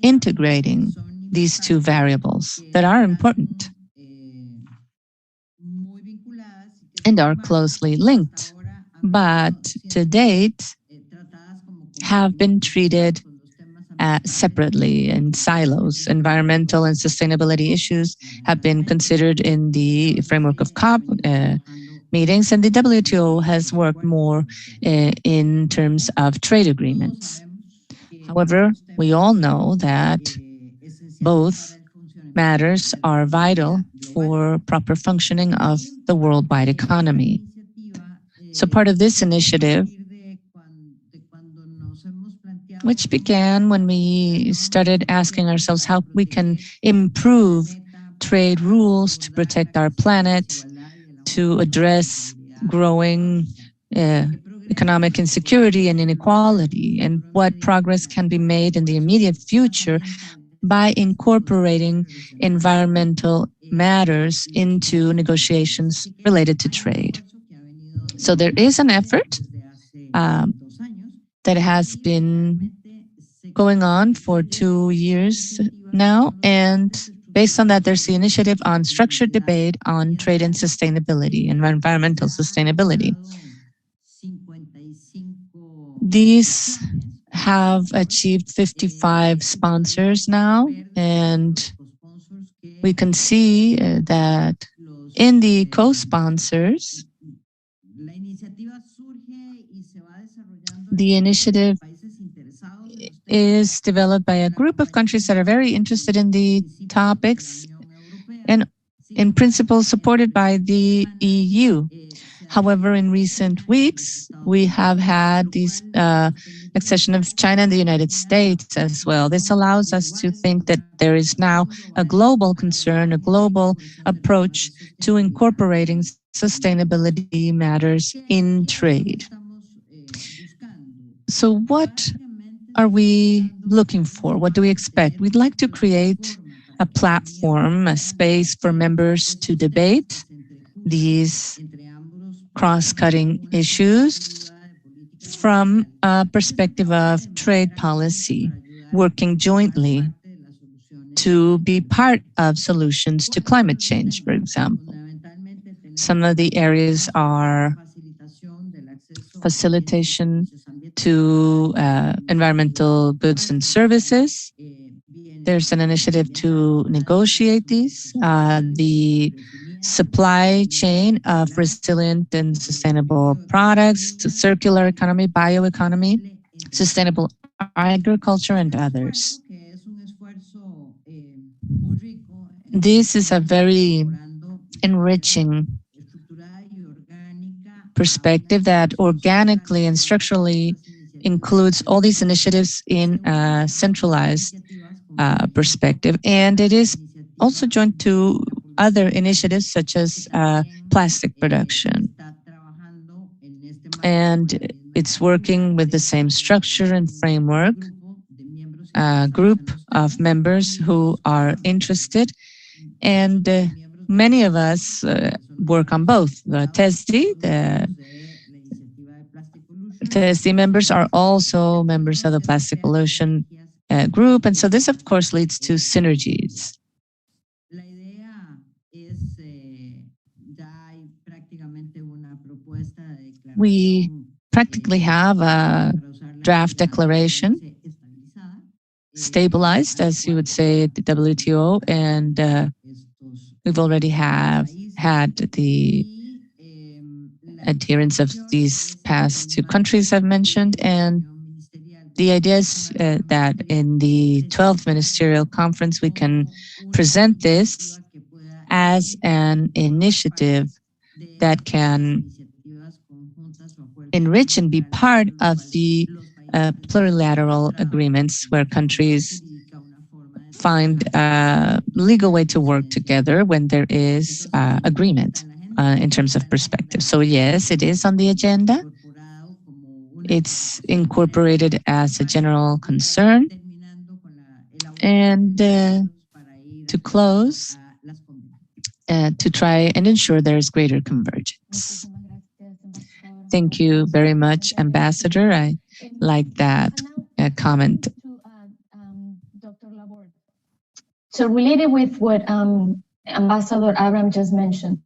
integrating these two variables that are important and are closely linked, but to date have been treated separately in silos. Environmental and sustainability issues have been considered in the framework of COP meetings, and the WTO has worked more in terms of trade agreements. However, we all know that both matters are vital for proper functioning of the worldwide economy. So part of this initiative, which began when we started asking ourselves how we can improve trade rules to protect our planet, to address growing economic insecurity and inequality, and what progress can be made in the immediate future by incorporating environmental matters into negotiations related to trade. So there is an effort that has been going on for 2 years now, and based on that, there's the initiative on structured debate on trade and sustainability and environmental sustainability. These have achieved 55 sponsors now, and we can see that in the co-sponsors, the initiative is developed by a group of countries that are very interested in the topics and in principle supported by the EU. However, in recent weeks, we have had this accession of China and the United States as well. This allows us to think that there is now a global concern, a global approach to incorporating sustainability matters in trade. So what are we looking for? What do we expect? We'd like to create a platform, a space for members to debate these cross-cutting issues from a perspective of trade policy, working jointly to be part of solutions to climate change, for example. Some of the areas are facilitation to environmental goods and services. There's an initiative to negotiate these. The supply chain of resilient and sustainable products, circular economy, bioeconomy, sustainable agriculture, and others. This is a very enriching perspective that organically and structurally includes all these initiatives in a centralized perspective. And it is also joined to other initiatives such as plastic production. And it's working with the same structure and framework, a group of members who are interested. And many of us work on both. The TESDI members are also members of the Plastic Pollution group. And so this, of course, leads to synergies. We practically have a draft declaration, stabilized, as you would say, at the WTO, and we've already had the adherence of these past 2 countries I've mentioned, and the idea is that in the 12th Ministerial Conference, we can present this as an initiative that can enrich and be part of the plurilateral agreements where countries find a legal way to work together when there is agreement in terms of perspective. So yes, it is on the agenda. It's incorporated as a general concern. And to close, to try and ensure there's greater convergence. Thank you very much, Ambassador. I like that comment. So related with what Ambassador Abram just mentioned,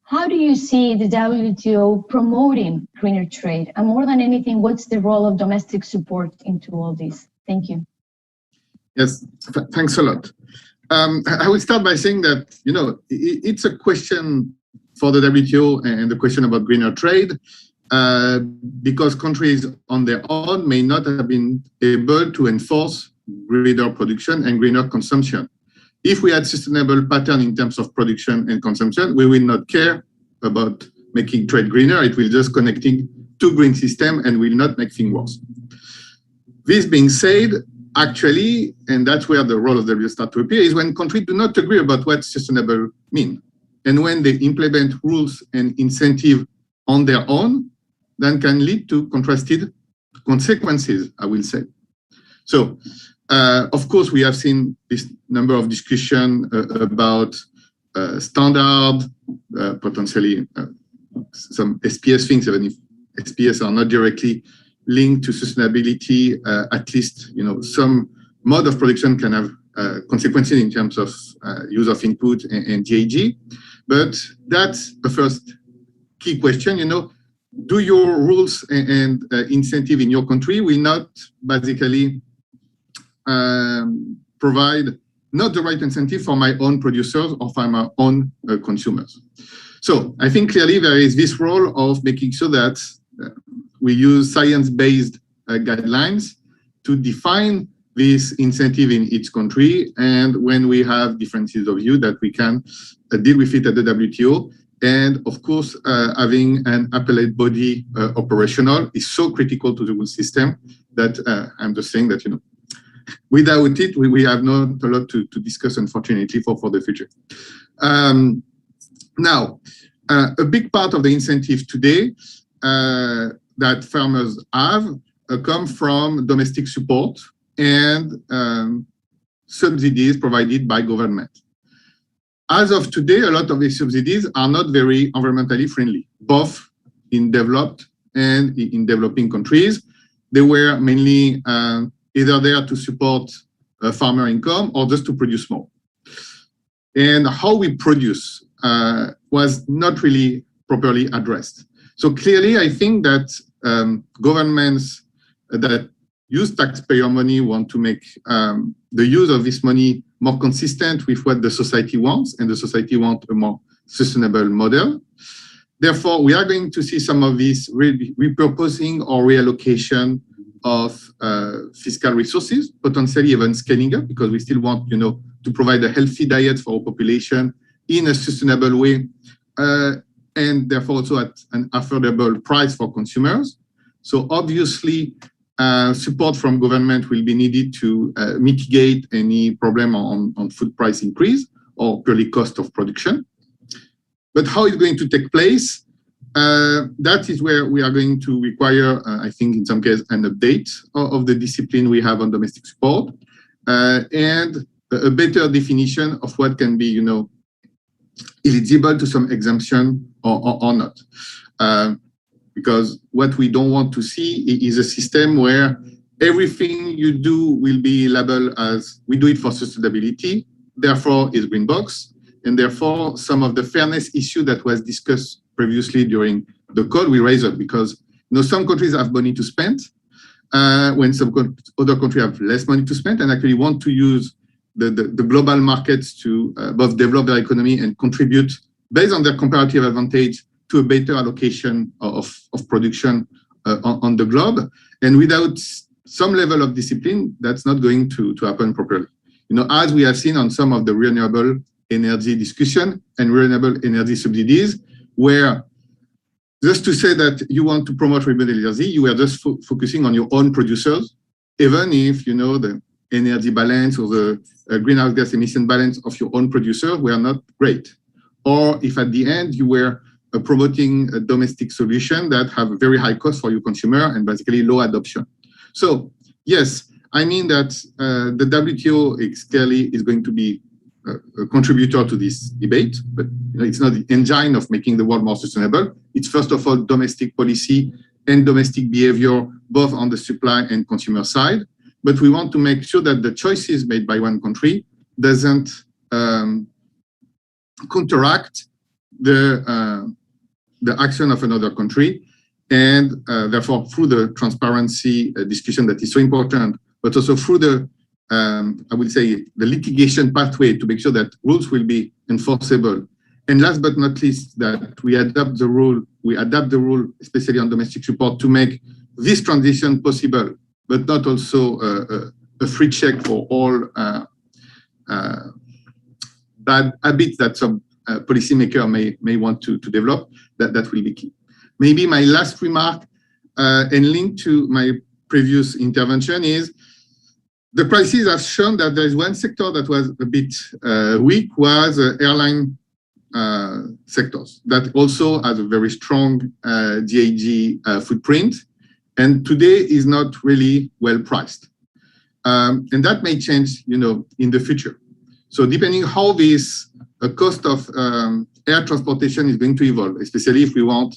how do you see the WTO promoting greener trade? And more than anything, what's the role of domestic support into all this? Thank you. Yes, thanks a lot. I will start by saying that, it's a question for the WTO and the question about greener trade, because countries on their own may not have been able to enforce greener production and greener consumption. If we had sustainable pattern in terms of production and consumption, we will not care about making trade greener. It will just connecting to green system and will not make things worse. This being said, actually, and that's where the role of the WTO starts to appear, is when countries do not agree about what sustainable means. And when they implement rules and incentives on their own, then can lead to contrasted consequences, I will say. So, of course, we have seen this number of discussion about standard, potentially some SPS things, even if SPS are not directly linked to sustainability, at least, some mode of production can have consequences in terms of use of input and GHG. But that's the first key question, do your rules and incentive in your country will not basically provide not the right incentive for my own producers or for my own consumers. So I think clearly there is this role of making sure that we use science-based guidelines to define this incentive in each country, and when we have differences of view, that we can deal with it at the WTO. And of course, having an appellate body operational is so critical to the whole system that I'm just saying that, without it, we have not a lot to discuss, unfortunately, for the future. Now, a big part of the incentive today that farmers have come from domestic support and subsidies provided by government. As of today, a lot of these subsidies are not very environmentally friendly, both in developed and in developing countries. They were mainly either there to support farmer income or just to produce more. And how we produce was not really properly addressed. So clearly, I think that governments that use taxpayer money want to make the use of this money more consistent with what the society wants, and the society wants a more sustainable model. Therefore, we are going to see some of this repurposing or reallocation of fiscal resources, potentially even scaling up, because we still want, to provide a healthy diet for our population in a sustainable way, and therefore also at an affordable price for consumers. So obviously, support from government will be needed to mitigate any problem on food price increase or purely cost of production. But how it's going to take place, that is where we are going to require, I think in some cases, an update of the discipline we have on domestic support, and a better definition of what can be, eligible to some exemption or not. Because what we don't want to see is a system where everything you do will be labeled as we do it for sustainability, therefore is green box, and therefore some of the fairness issue that was discussed previously during the call we raise up, because some countries have money to spend when some other countries have less money to spend and actually want to use the global markets to both develop their economy and contribute based on their comparative advantage to a better allocation of production on the globe. And without some level of discipline, that's not going to happen properly. As we have seen on some of the renewable energy discussion and renewable energy subsidies, where just to say that you want to promote renewable energy, you are just focusing on your own producers, even if, the energy balance or the greenhouse gas emission balance of your own producers were not great. Or if at the end you were promoting a domestic solution that have a very high cost for your consumer and basically low adoption. So yes, I mean that the WTO is going to be a contributor to this debate, but it's not the engine of making the world more sustainable. It's first of all domestic policy and domestic behavior, both on the supply and consumer side. But we want to make sure that the choices made by one country doesn't counteract the action of another country. And therefore, through the transparency discussion that is so important, but also through the, I would say, the litigation pathway to make sure that rules will be enforceable. And last but not least, that we adapt the rule, especially on domestic support, to make this transition possible, but not also a free check for all bad habits that some policymaker may want to develop. That will be key. Maybe my last remark and link to my previous intervention is the crisis has shown that there is one sector that was a bit weak, was airline sectors that also has a very strong DAG footprint, and today is not really well priced. And that may change, in the future. So depending how this cost of air transportation is going to evolve, especially if we want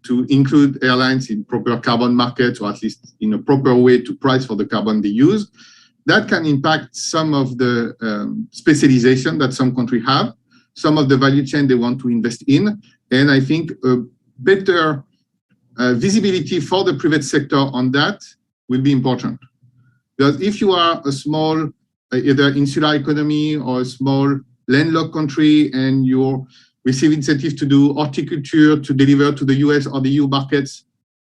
to include airlines in proper carbon markets, or at least in a proper way to price for the carbon they use, that can impact some of the specialization that some countries have, some of the value chain they want to invest in. And I think a better visibility for the private sector on that will be important. Because if you are a small, either insular economy or a small landlocked country, and you receive incentives to do horticulture to deliver to the US or the EU markets,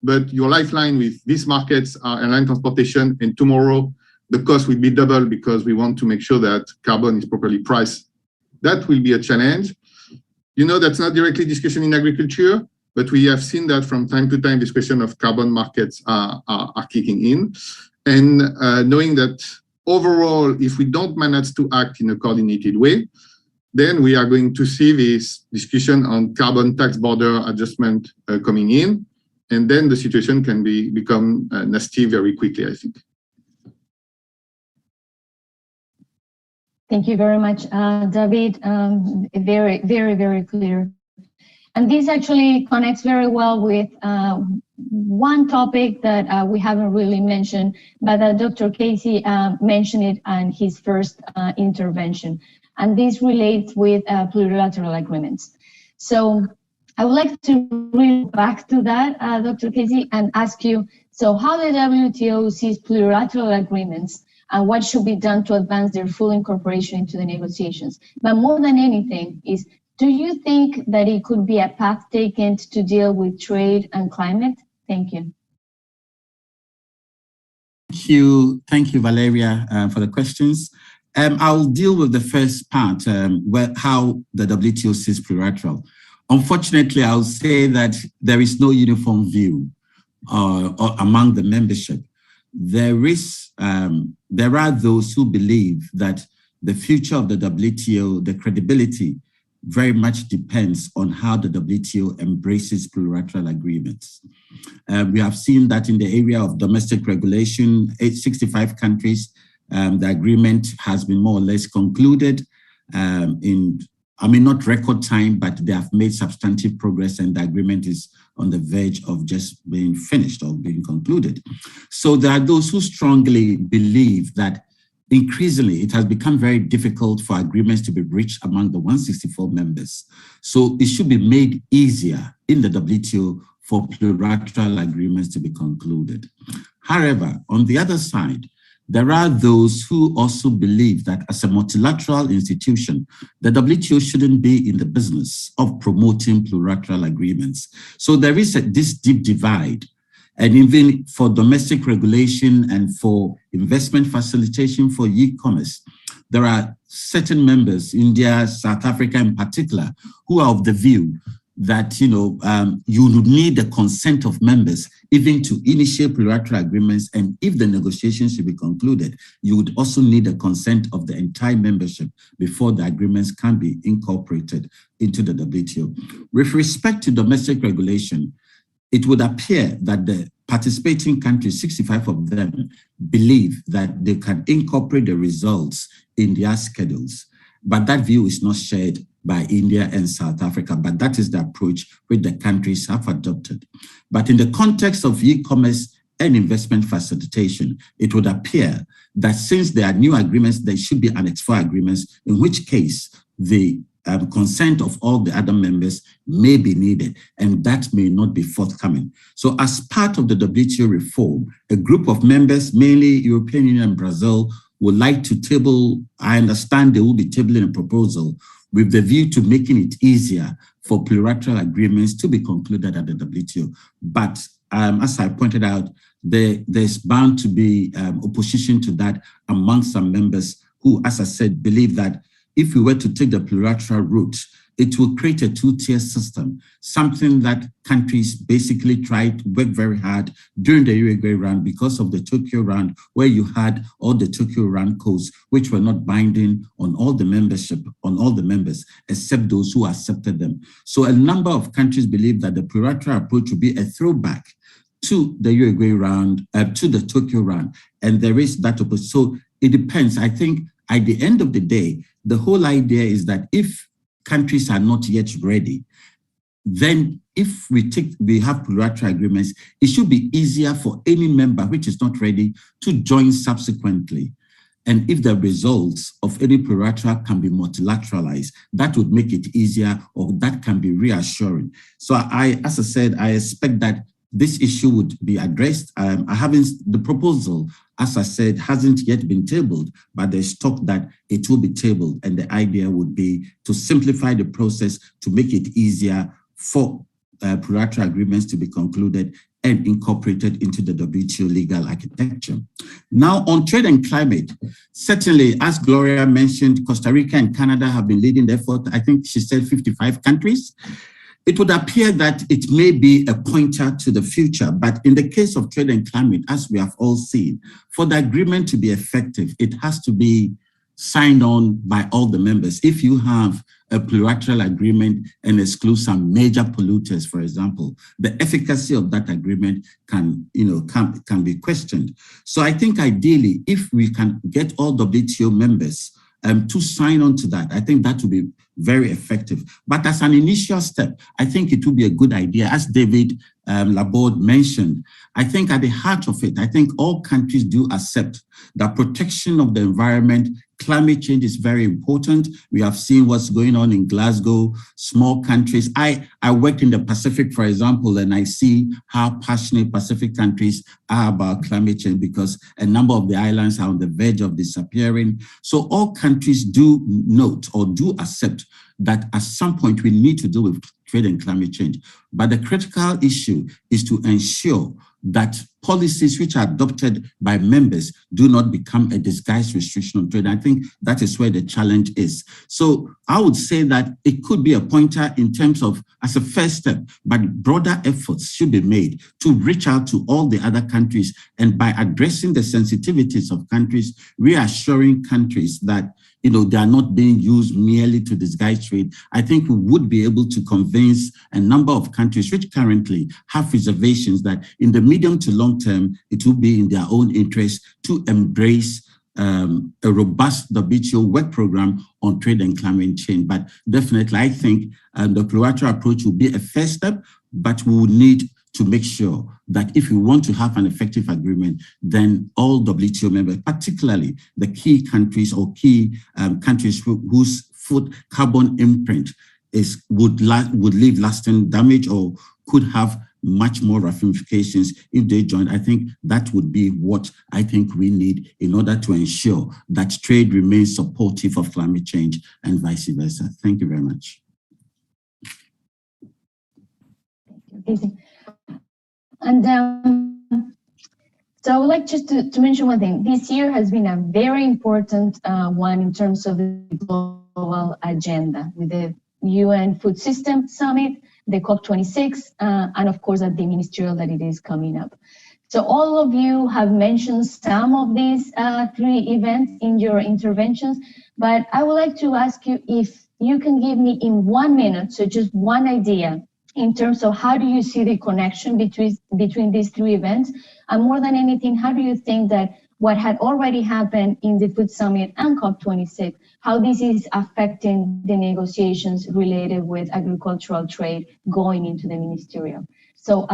but your lifeline with these markets are airline transportation, and tomorrow the cost will be double because we want to make sure that carbon is properly priced. That will be a challenge. That's not directly discussion in agriculture, but we have seen that from time to time, this question of carbon markets are kicking in. And knowing that overall, if we don't manage to act in a coordinated way, then we are going to see this discussion on carbon tax border adjustment coming in, and then the situation can become nasty very quickly, I think. Thank you very much, David. Very, very, very clear. And this actually connects very well with one topic that we haven't really mentioned, but Dr. Casey mentioned it in his first intervention. And this relates with plurilateral agreements. So I would like to bring back to that, Dr. Casey, and ask you, so how the WTO sees plurilateral agreements and what should be done to advance their full incorporation into the negotiations? But more than anything is, do you think that it could be a path taken to deal with trade and climate? Thank you. Thank you, Valeria, for the questions. I'll deal with the first part, how the WTO sees plurilateral. Unfortunately, I'll say that there is no uniform view among the membership. There are those who believe that the future of the WTO, the credibility, very much depends on how the WTO embraces plurilateral agreements. We have seen that in the area of domestic regulation, 65 countries, the agreement has been more or less concluded not record time, but they have made substantive progress, and the agreement is on the verge of just being finished or being concluded. So there are those who strongly believe that increasingly it has become very difficult for agreements to be reached among the 164 members. So it should be made easier in the WTO for plurilateral agreements to be concluded. However, on the other side, there are those who also believe that as a multilateral institution, the WTO shouldn't be in the business of promoting plurilateral agreements. So there is this deep divide. And even for domestic regulation and for investment facilitation for e-commerce, there are certain members, India, South Africa in particular, who are of the view that, you would need the consent of members even to initiate plurilateral agreements. And if the negotiations should be concluded, you would also need the consent of the entire membership before the agreements can be incorporated into the WTO. With respect to domestic regulation, it would appear that the participating countries, 65 of them, believe that they can incorporate the results in their schedules. But that view is not shared by India and South Africa, but that is the approach which the countries have adopted. But in the context of e-commerce and investment facilitation, it would appear that since there are new agreements, there should be Annex 4 agreements, in which case the consent of all the other members may be needed, and that may not be forthcoming. So as part of the WTO reform, a group of members, mainly European Union and Brazil, would like to table, I understand they will be tabling a proposal with the view to making it easier for plurilateral agreements to be concluded at the WTO. But as I pointed out, there's bound to be opposition to that among some members who, as I said, believe that if we were to take the plurilateral route, it will create a two-tier system, something that countries basically tried to work very hard during the Uruguay round because of the Tokyo round, where you had all the Tokyo round codes, which were not binding on all the membership, on all the members, except those who accepted them. So a number of countries believe that the plurilateral approach will be a throwback to the Uruguay round, to the Tokyo round, and there is that opposite. So it depends. I think at the end of the day, the whole idea is that if countries are not yet ready, then if we have plurilateral agreements, it should be easier for any member which is not ready to join subsequently. And if the results of any plurilateral can be multilateralized, that would make it easier, or that can be reassuring. So as I said, I expect that this issue would be addressed. The proposal, as I said, hasn't yet been tabled, but there's talk that it will be tabled. And the idea would be to simplify the process to make it easier for plurilateral agreements to be concluded and incorporated into the WTO legal architecture. Now on trade and climate, certainly, as Gloria mentioned, Costa Rica and Canada have been leading the effort. I think she said 55 countries. It would appear that it may be a pointer to the future, but in the case of trade and climate, as we have all seen, for the agreement to be effective, it has to be signed on by all the members. If you have a plurilateral agreement and exclude some major polluters, for example, the efficacy of that agreement can be questioned. So I think ideally, if we can get all WTO members to sign on to that, I think that would be very effective. But as an initial step, I think it would be a good idea, as David Laborde mentioned. I think at the heart of it, I think all countries do accept that protection of the environment, climate change is very important. We have seen what's going on in Glasgow, small countries. I worked in the Pacific, for example, and I see how passionate Pacific countries are about climate change because a number of the islands are on the verge of disappearing. So all countries do note or do accept that at some point we need to deal with trade and climate change. But the critical issue is to ensure that policies which are adopted by members do not become a disguised restriction on trade. I think that is where the challenge is. So I would say that it could be a pointer in terms of as a first step, but broader efforts should be made to reach out to all the other countries, and by addressing the sensitivities of countries, reassuring countries that they are not being used merely to disguise trade. I think we would be able to convince a number of countries which currently have reservations that in the medium to long term, it will be in their own interest to embrace a robust WTO work program on trade and climate change. But definitely, I think the plurilateral approach will be a first step, but we will need to make sure that if we want to have an effective agreement, then all WTO members, particularly the key countries or key countries whose food carbon imprint would leave lasting damage or could have much more ramifications if they join. I think that would be what I think we need in order to ensure that trade remains supportive of climate change and vice versa. Thank you very much. And so I would like just to mention one thing. This year has been a very important one in terms of the global agenda with the UN Food System Summit the COP26, and of course at the ministerial that it is coming up. So all of you have mentioned some of these 3 events in your interventions, but I would like to ask you if you can give me in 1 minute, so just one idea in terms of how do you see the connection between these 3 events, and more than anything, how do you think that what had already happened in the Food Summit and COP26, how this is affecting the negotiations related with agricultural trade going into the ministerial? So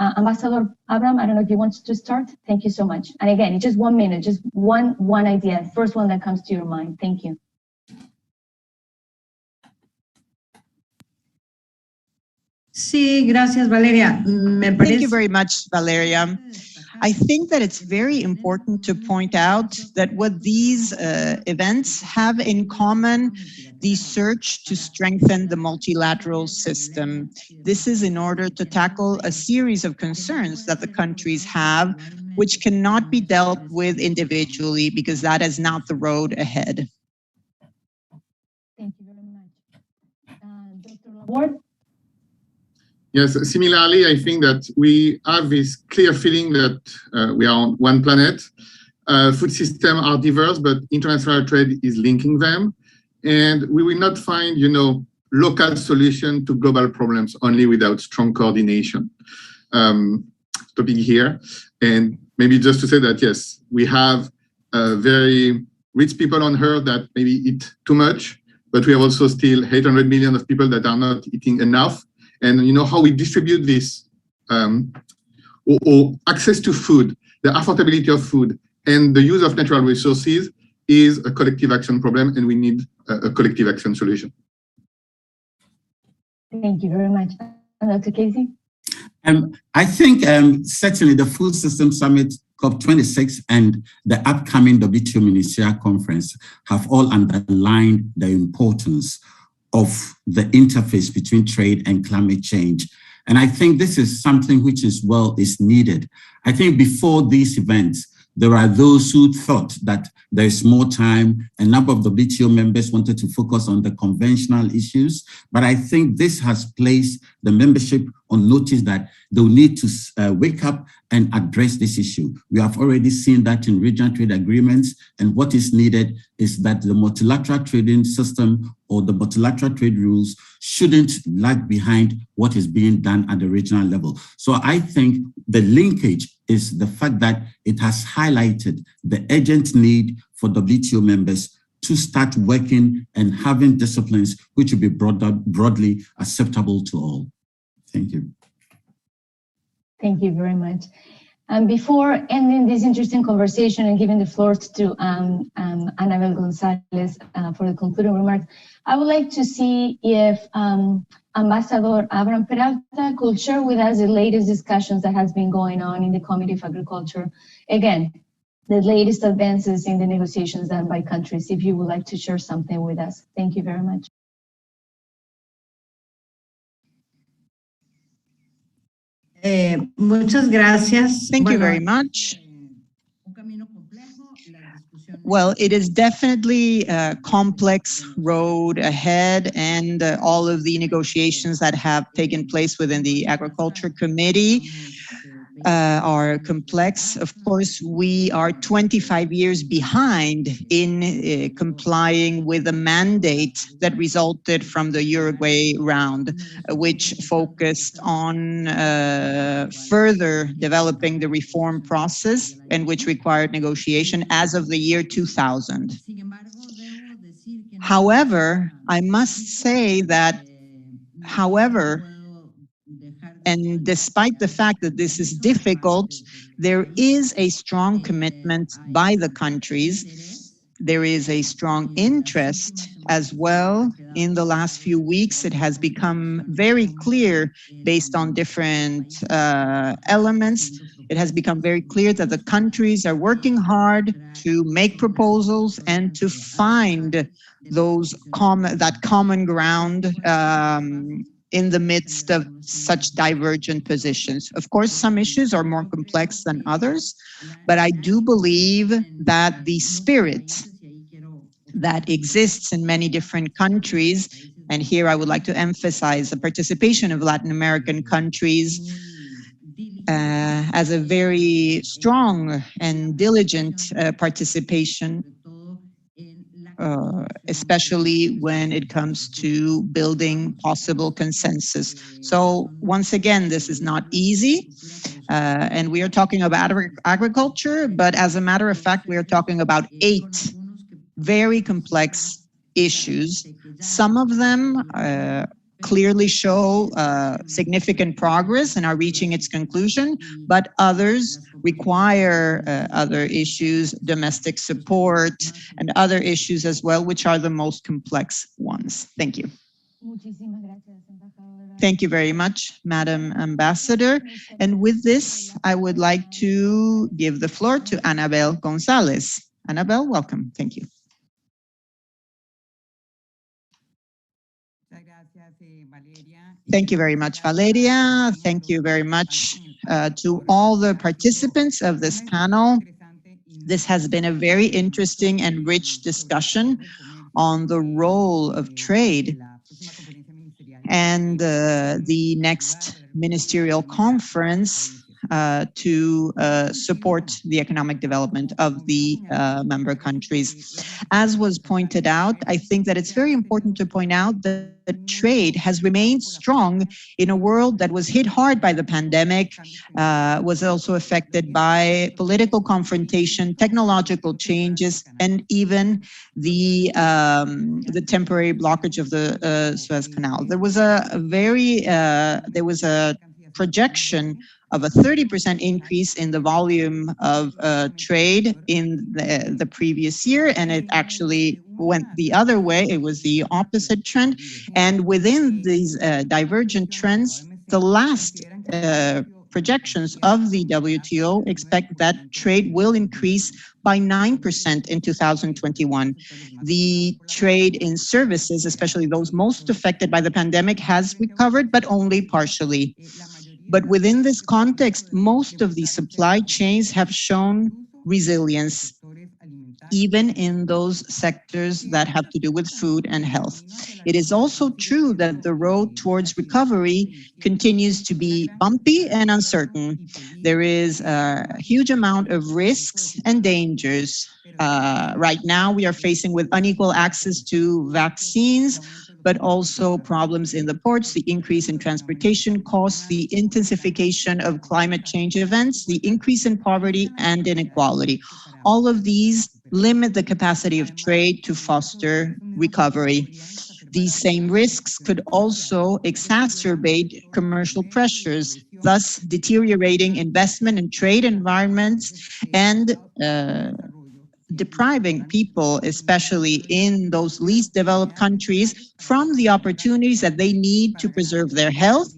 Ambassador Abraham, I don't know if you want to start. Thank you so much. And again, it's just 1 minute, just one idea, first one that comes to your mind. Thank you. Sí, gracias, Valeria. Thank you very much, Valeria. I think that it's very important to point out that what these events have in common, the search to strengthen the multilateral system. This is in order to tackle a series of concerns that the countries have, which cannot be dealt with individually because that is not the road ahead. Thank you very much. Dr. Laborde? Yes, similarly, I think that we have this clear feeling that we are on one planet. Food systems are diverse, but international trade is linking them. And we will not find, local solution to global problems only without strong coordination. Topic here. And maybe just to say that, yes, we have very rich people on Earth that maybe eat too much, but we have also still 800 million of people that are not eating enough. And how we distribute this or access to food, the affordability of food, and the use of natural resources is a collective action problem, and we need a collective action solution. Thank you very much. Dr. Casey? I think certainly the Food System Summit, COP26, and the upcoming WTO Ministerial Conference have all underlined the importance of the interface between trade and climate change. And I think this is something which is needed. I think before these events, there are those who thought that there is more time. A number of the WTO members wanted to focus on the conventional issues. But I think this has placed the membership on notice that they'll need to wake up and address this issue. We have already seen that in regional trade agreements. And what is needed is that the multilateral trading system or the multilateral trade rules shouldn't lag behind what is being done at the regional level. So I think the linkage is the fact that it has highlighted the urgent need for WTO members to start working and having disciplines which will be broadly acceptable to all. Thank you. Thank you very much. And before ending this interesting conversation and giving the floor to Anabel Gonzalez for the concluding remarks, I would like to see if Ambassador Abraham Peralta could share with us the latest discussions that has been going on in the Committee of Agriculture. Again, the latest advances in the negotiations done by countries, if you would like to share something with us. Thank you very much. Muchas gracias. Thank you very much. Well, it is definitely a complex road ahead, and all of the negotiations that have taken place within the Agriculture Committee are complex. Of course, we are 25 years behind in complying with the mandate that resulted from the Uruguay round, which focused on further developing the reform process and which required negotiation as of the year 2000. However, I must say that, and despite the fact that this is difficult, there is a strong commitment by the countries. There is a strong interest as well. In the last few weeks, it has become very clear based on different elements. It has become very clear that the countries are working hard to make proposals and to find that common ground in the midst of such divergent positions. Of course, some issues are more complex than others, but I do believe that the spirit that exists in many different countries And here I would like to emphasize the participation of Latin American countries as a very strong and diligent participation, especially when it comes to building possible consensus. So once again, this is not easy. And we are talking about agriculture, but as a matter of fact, we are talking about 8 very complex issues. Some of them clearly show significant progress and are reaching its conclusion, but others require other issues, domestic support, and other issues as well, which are the most complex ones. Thank you. Thank you very much, Madam Ambassador. And with this, I would like to give the floor to Anabel Gonzalez. Anabel, welcome. Thank you. Thank you very much, Valeria. Thank you very much to all the participants of this panel. This has been a very interesting and rich discussion on the role of trade and the next ministerial conference to support the economic development of the member countries. As was pointed out, I think that it's very important to point out that trade has remained strong in a world that was hit hard by the pandemic, was also affected by political confrontation, technological changes, and even the temporary blockage of the Suez Canal. There was a projection of a 30% increase in the volume of trade in the previous year, and it actually went the other way. It was the opposite trend. And within these divergent trends, the last projections of the WTO expect that trade will increase by 9% in 2021. The trade in services, especially those most affected by the pandemic, has recovered, but only partially. But within this context, most of the supply chains have shown resilience, even in those sectors that have to do with food and health. It is also true that the road towards recovery continues to be bumpy and uncertain. There is a huge amount of risks and dangers. Right now, we are facing with unequal access to vaccines, but also problems in the ports, the increase in transportation costs, the intensification of climate change events, the increase in poverty and inequality. All of these limit the capacity of trade to foster recovery. These same risks could also exacerbate commercial pressures, thus deteriorating investment and trade environments and depriving people, especially in those least developed countries, from the opportunities that they need to preserve their health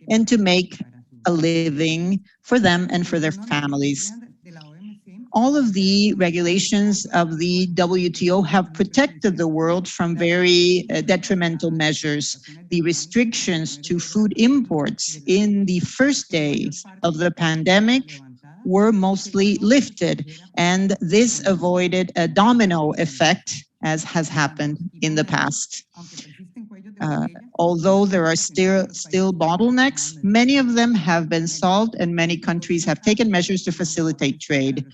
and to make a living for them and for their families. All of the regulations of the WTO have protected the world from very detrimental measures. The restrictions to food imports in the first days of the pandemic were mostly lifted, and this avoided a domino effect, as has happened in the past. Although there are still bottlenecks, many of them have been solved and many countries have taken measures to facilitate trade.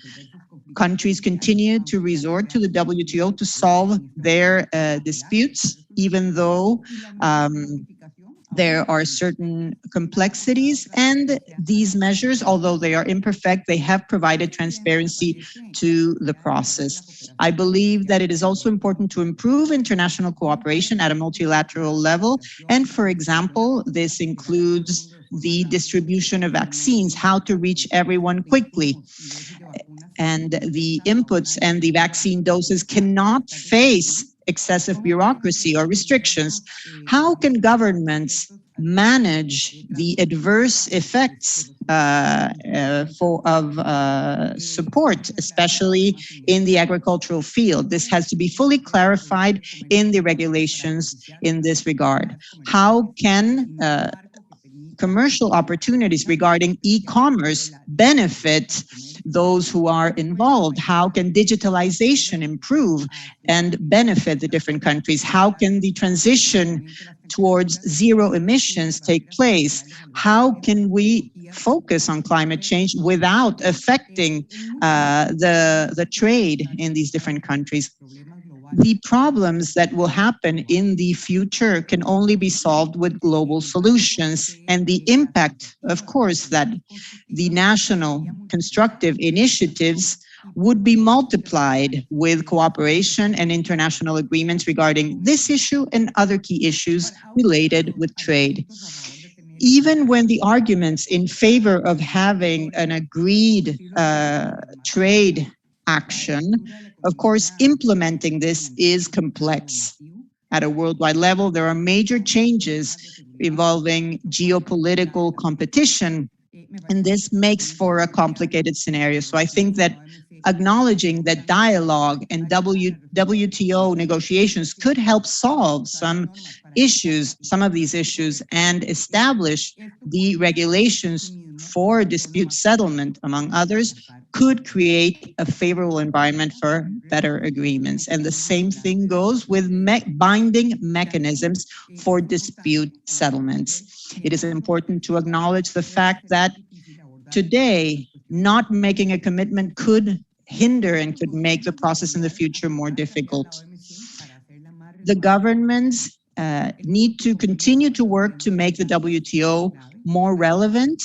Countries continue to resort to the WTO to solve their disputes, even though there are certain complexities, and these measures, although they are imperfect, they have provided transparency to the process. I believe that it is also important to improve international cooperation at a multilateral level. And for example, this includes the distribution of vaccines, how to reach everyone quickly. And the inputs and the vaccine doses cannot face excessive bureaucracy or restrictions. How can governments manage the adverse effects of support, especially in the agricultural field? This has to be fully clarified in the regulations in this regard. How can commercial opportunities regarding e-commerce benefit those who are involved? How can digitalization improve and benefit the different countries? How can the transition towards zero emissions take place? How can we focus on climate change without affecting the trade in these different countries? The problems that will happen in the future can only be solved with global solutions, and the impact, of course, that the national constructive initiatives would be multiplied with cooperation and international agreements regarding this issue and other key issues related with trade. Even when the arguments in favor of having an agreed trade action, of course, implementing this is complex. At a worldwide level, there are major changes involving geopolitical competition, and this makes for a complicated scenario. So I think that acknowledging that dialogue and WTO negotiations could help solve some issues, some of these issues, and establish the regulations for dispute settlement, among others, could create a favorable environment for better agreements. And the same thing goes with binding mechanisms for dispute settlements. It is important to acknowledge the fact that today, not making a commitment could hinder and could make the process in the future more difficult. The governments need to continue to work to make the WTO more relevant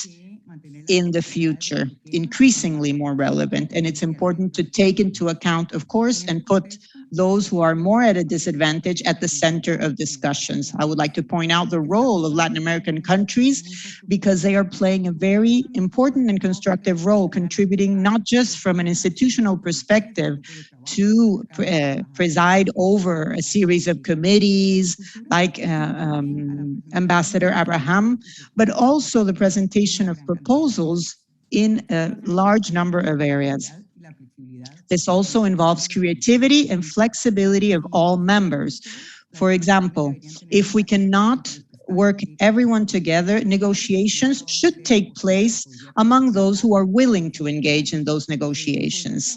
in the future, increasingly more relevant. And it's important to take into account, of course, and put those who are more at a disadvantage at the center of discussions. I would like to point out the role of Latin American countries because they are playing a very important and constructive role, contributing not just from an institutional perspective to preside over a series of committees like Ambassador Abraham, but also the presentation of proposals in a large number of areas. This also involves creativity and flexibility of all members. For example, if we cannot work everyone together, negotiations should take place among those who are willing to engage in those negotiations.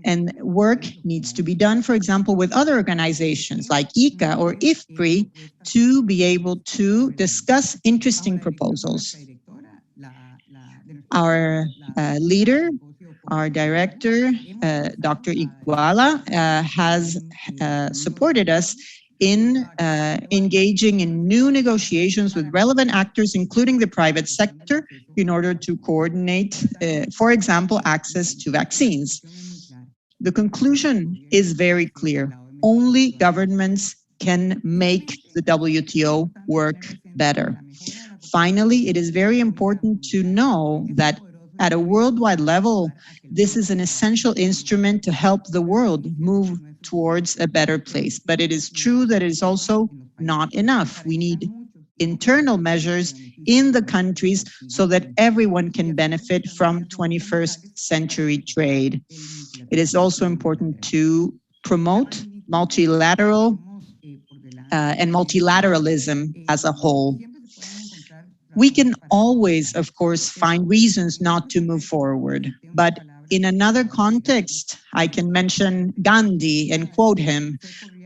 And work needs to be done, for example, with other organizations like IICA or IFPRI to be able to discuss interesting proposals. Our leader, our director, Dr. Iguala, has supported us in engaging in new negotiations with relevant actors, including the private sector, in order to coordinate, for example, access to vaccines. The conclusion is very clear. Only governments can make the WTO work better. Finally, it is very important to know that at a worldwide level, this is an essential instrument to help the world move towards a better place. But it is true that it is also not enough. We need internal measures in the countries so that everyone can benefit from 21st century trade. It is also important to promote multilateral and multilateralism as a whole. We can always, of course, find reasons not to move forward. But in another context, I can mention Gandhi and quote him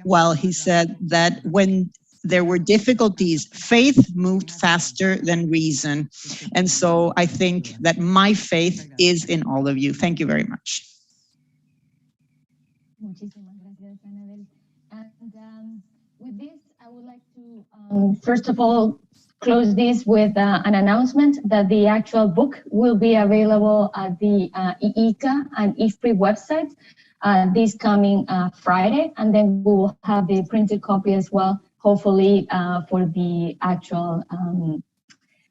while he said that when there were difficulties, faith moved faster than reason. And so I think that my faith is in all of you. Thank you very much. And with this, I would like to, first of all, close this with an announcement that the actual book will be available at the EECA and IFPRI websites this coming Friday, and then we will have the printed copy as well, hopefully for the actual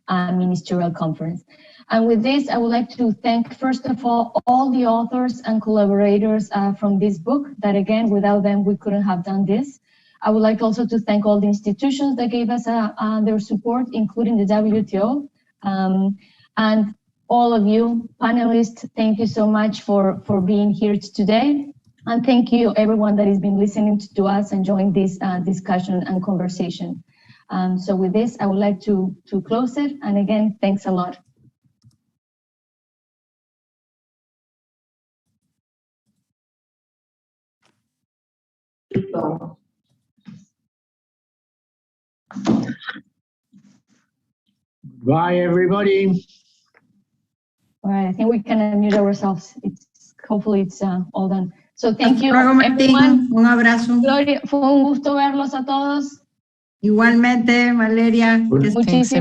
ministerial conference. And with this, I would like to thank, first of all the authors and collaborators from this book, that again, without them, we couldn't have done this. I would like also to thank all the institutions that gave us their support, including the WTO. And all of you panelists, thank you so much for being here today. And thank you everyone that has been listening to us and joining this discussion and conversation. So with this, I would like to close it. And again, thanks a lot. Bye, everybody. All right, I think we can unmute ourselves. Hopefully it's all done. So thank you, Hasta luego, Martín. everyone. Un abrazo. Gloria, fue un gusto verlos a todos. Igualmente, Valeria. Thanks,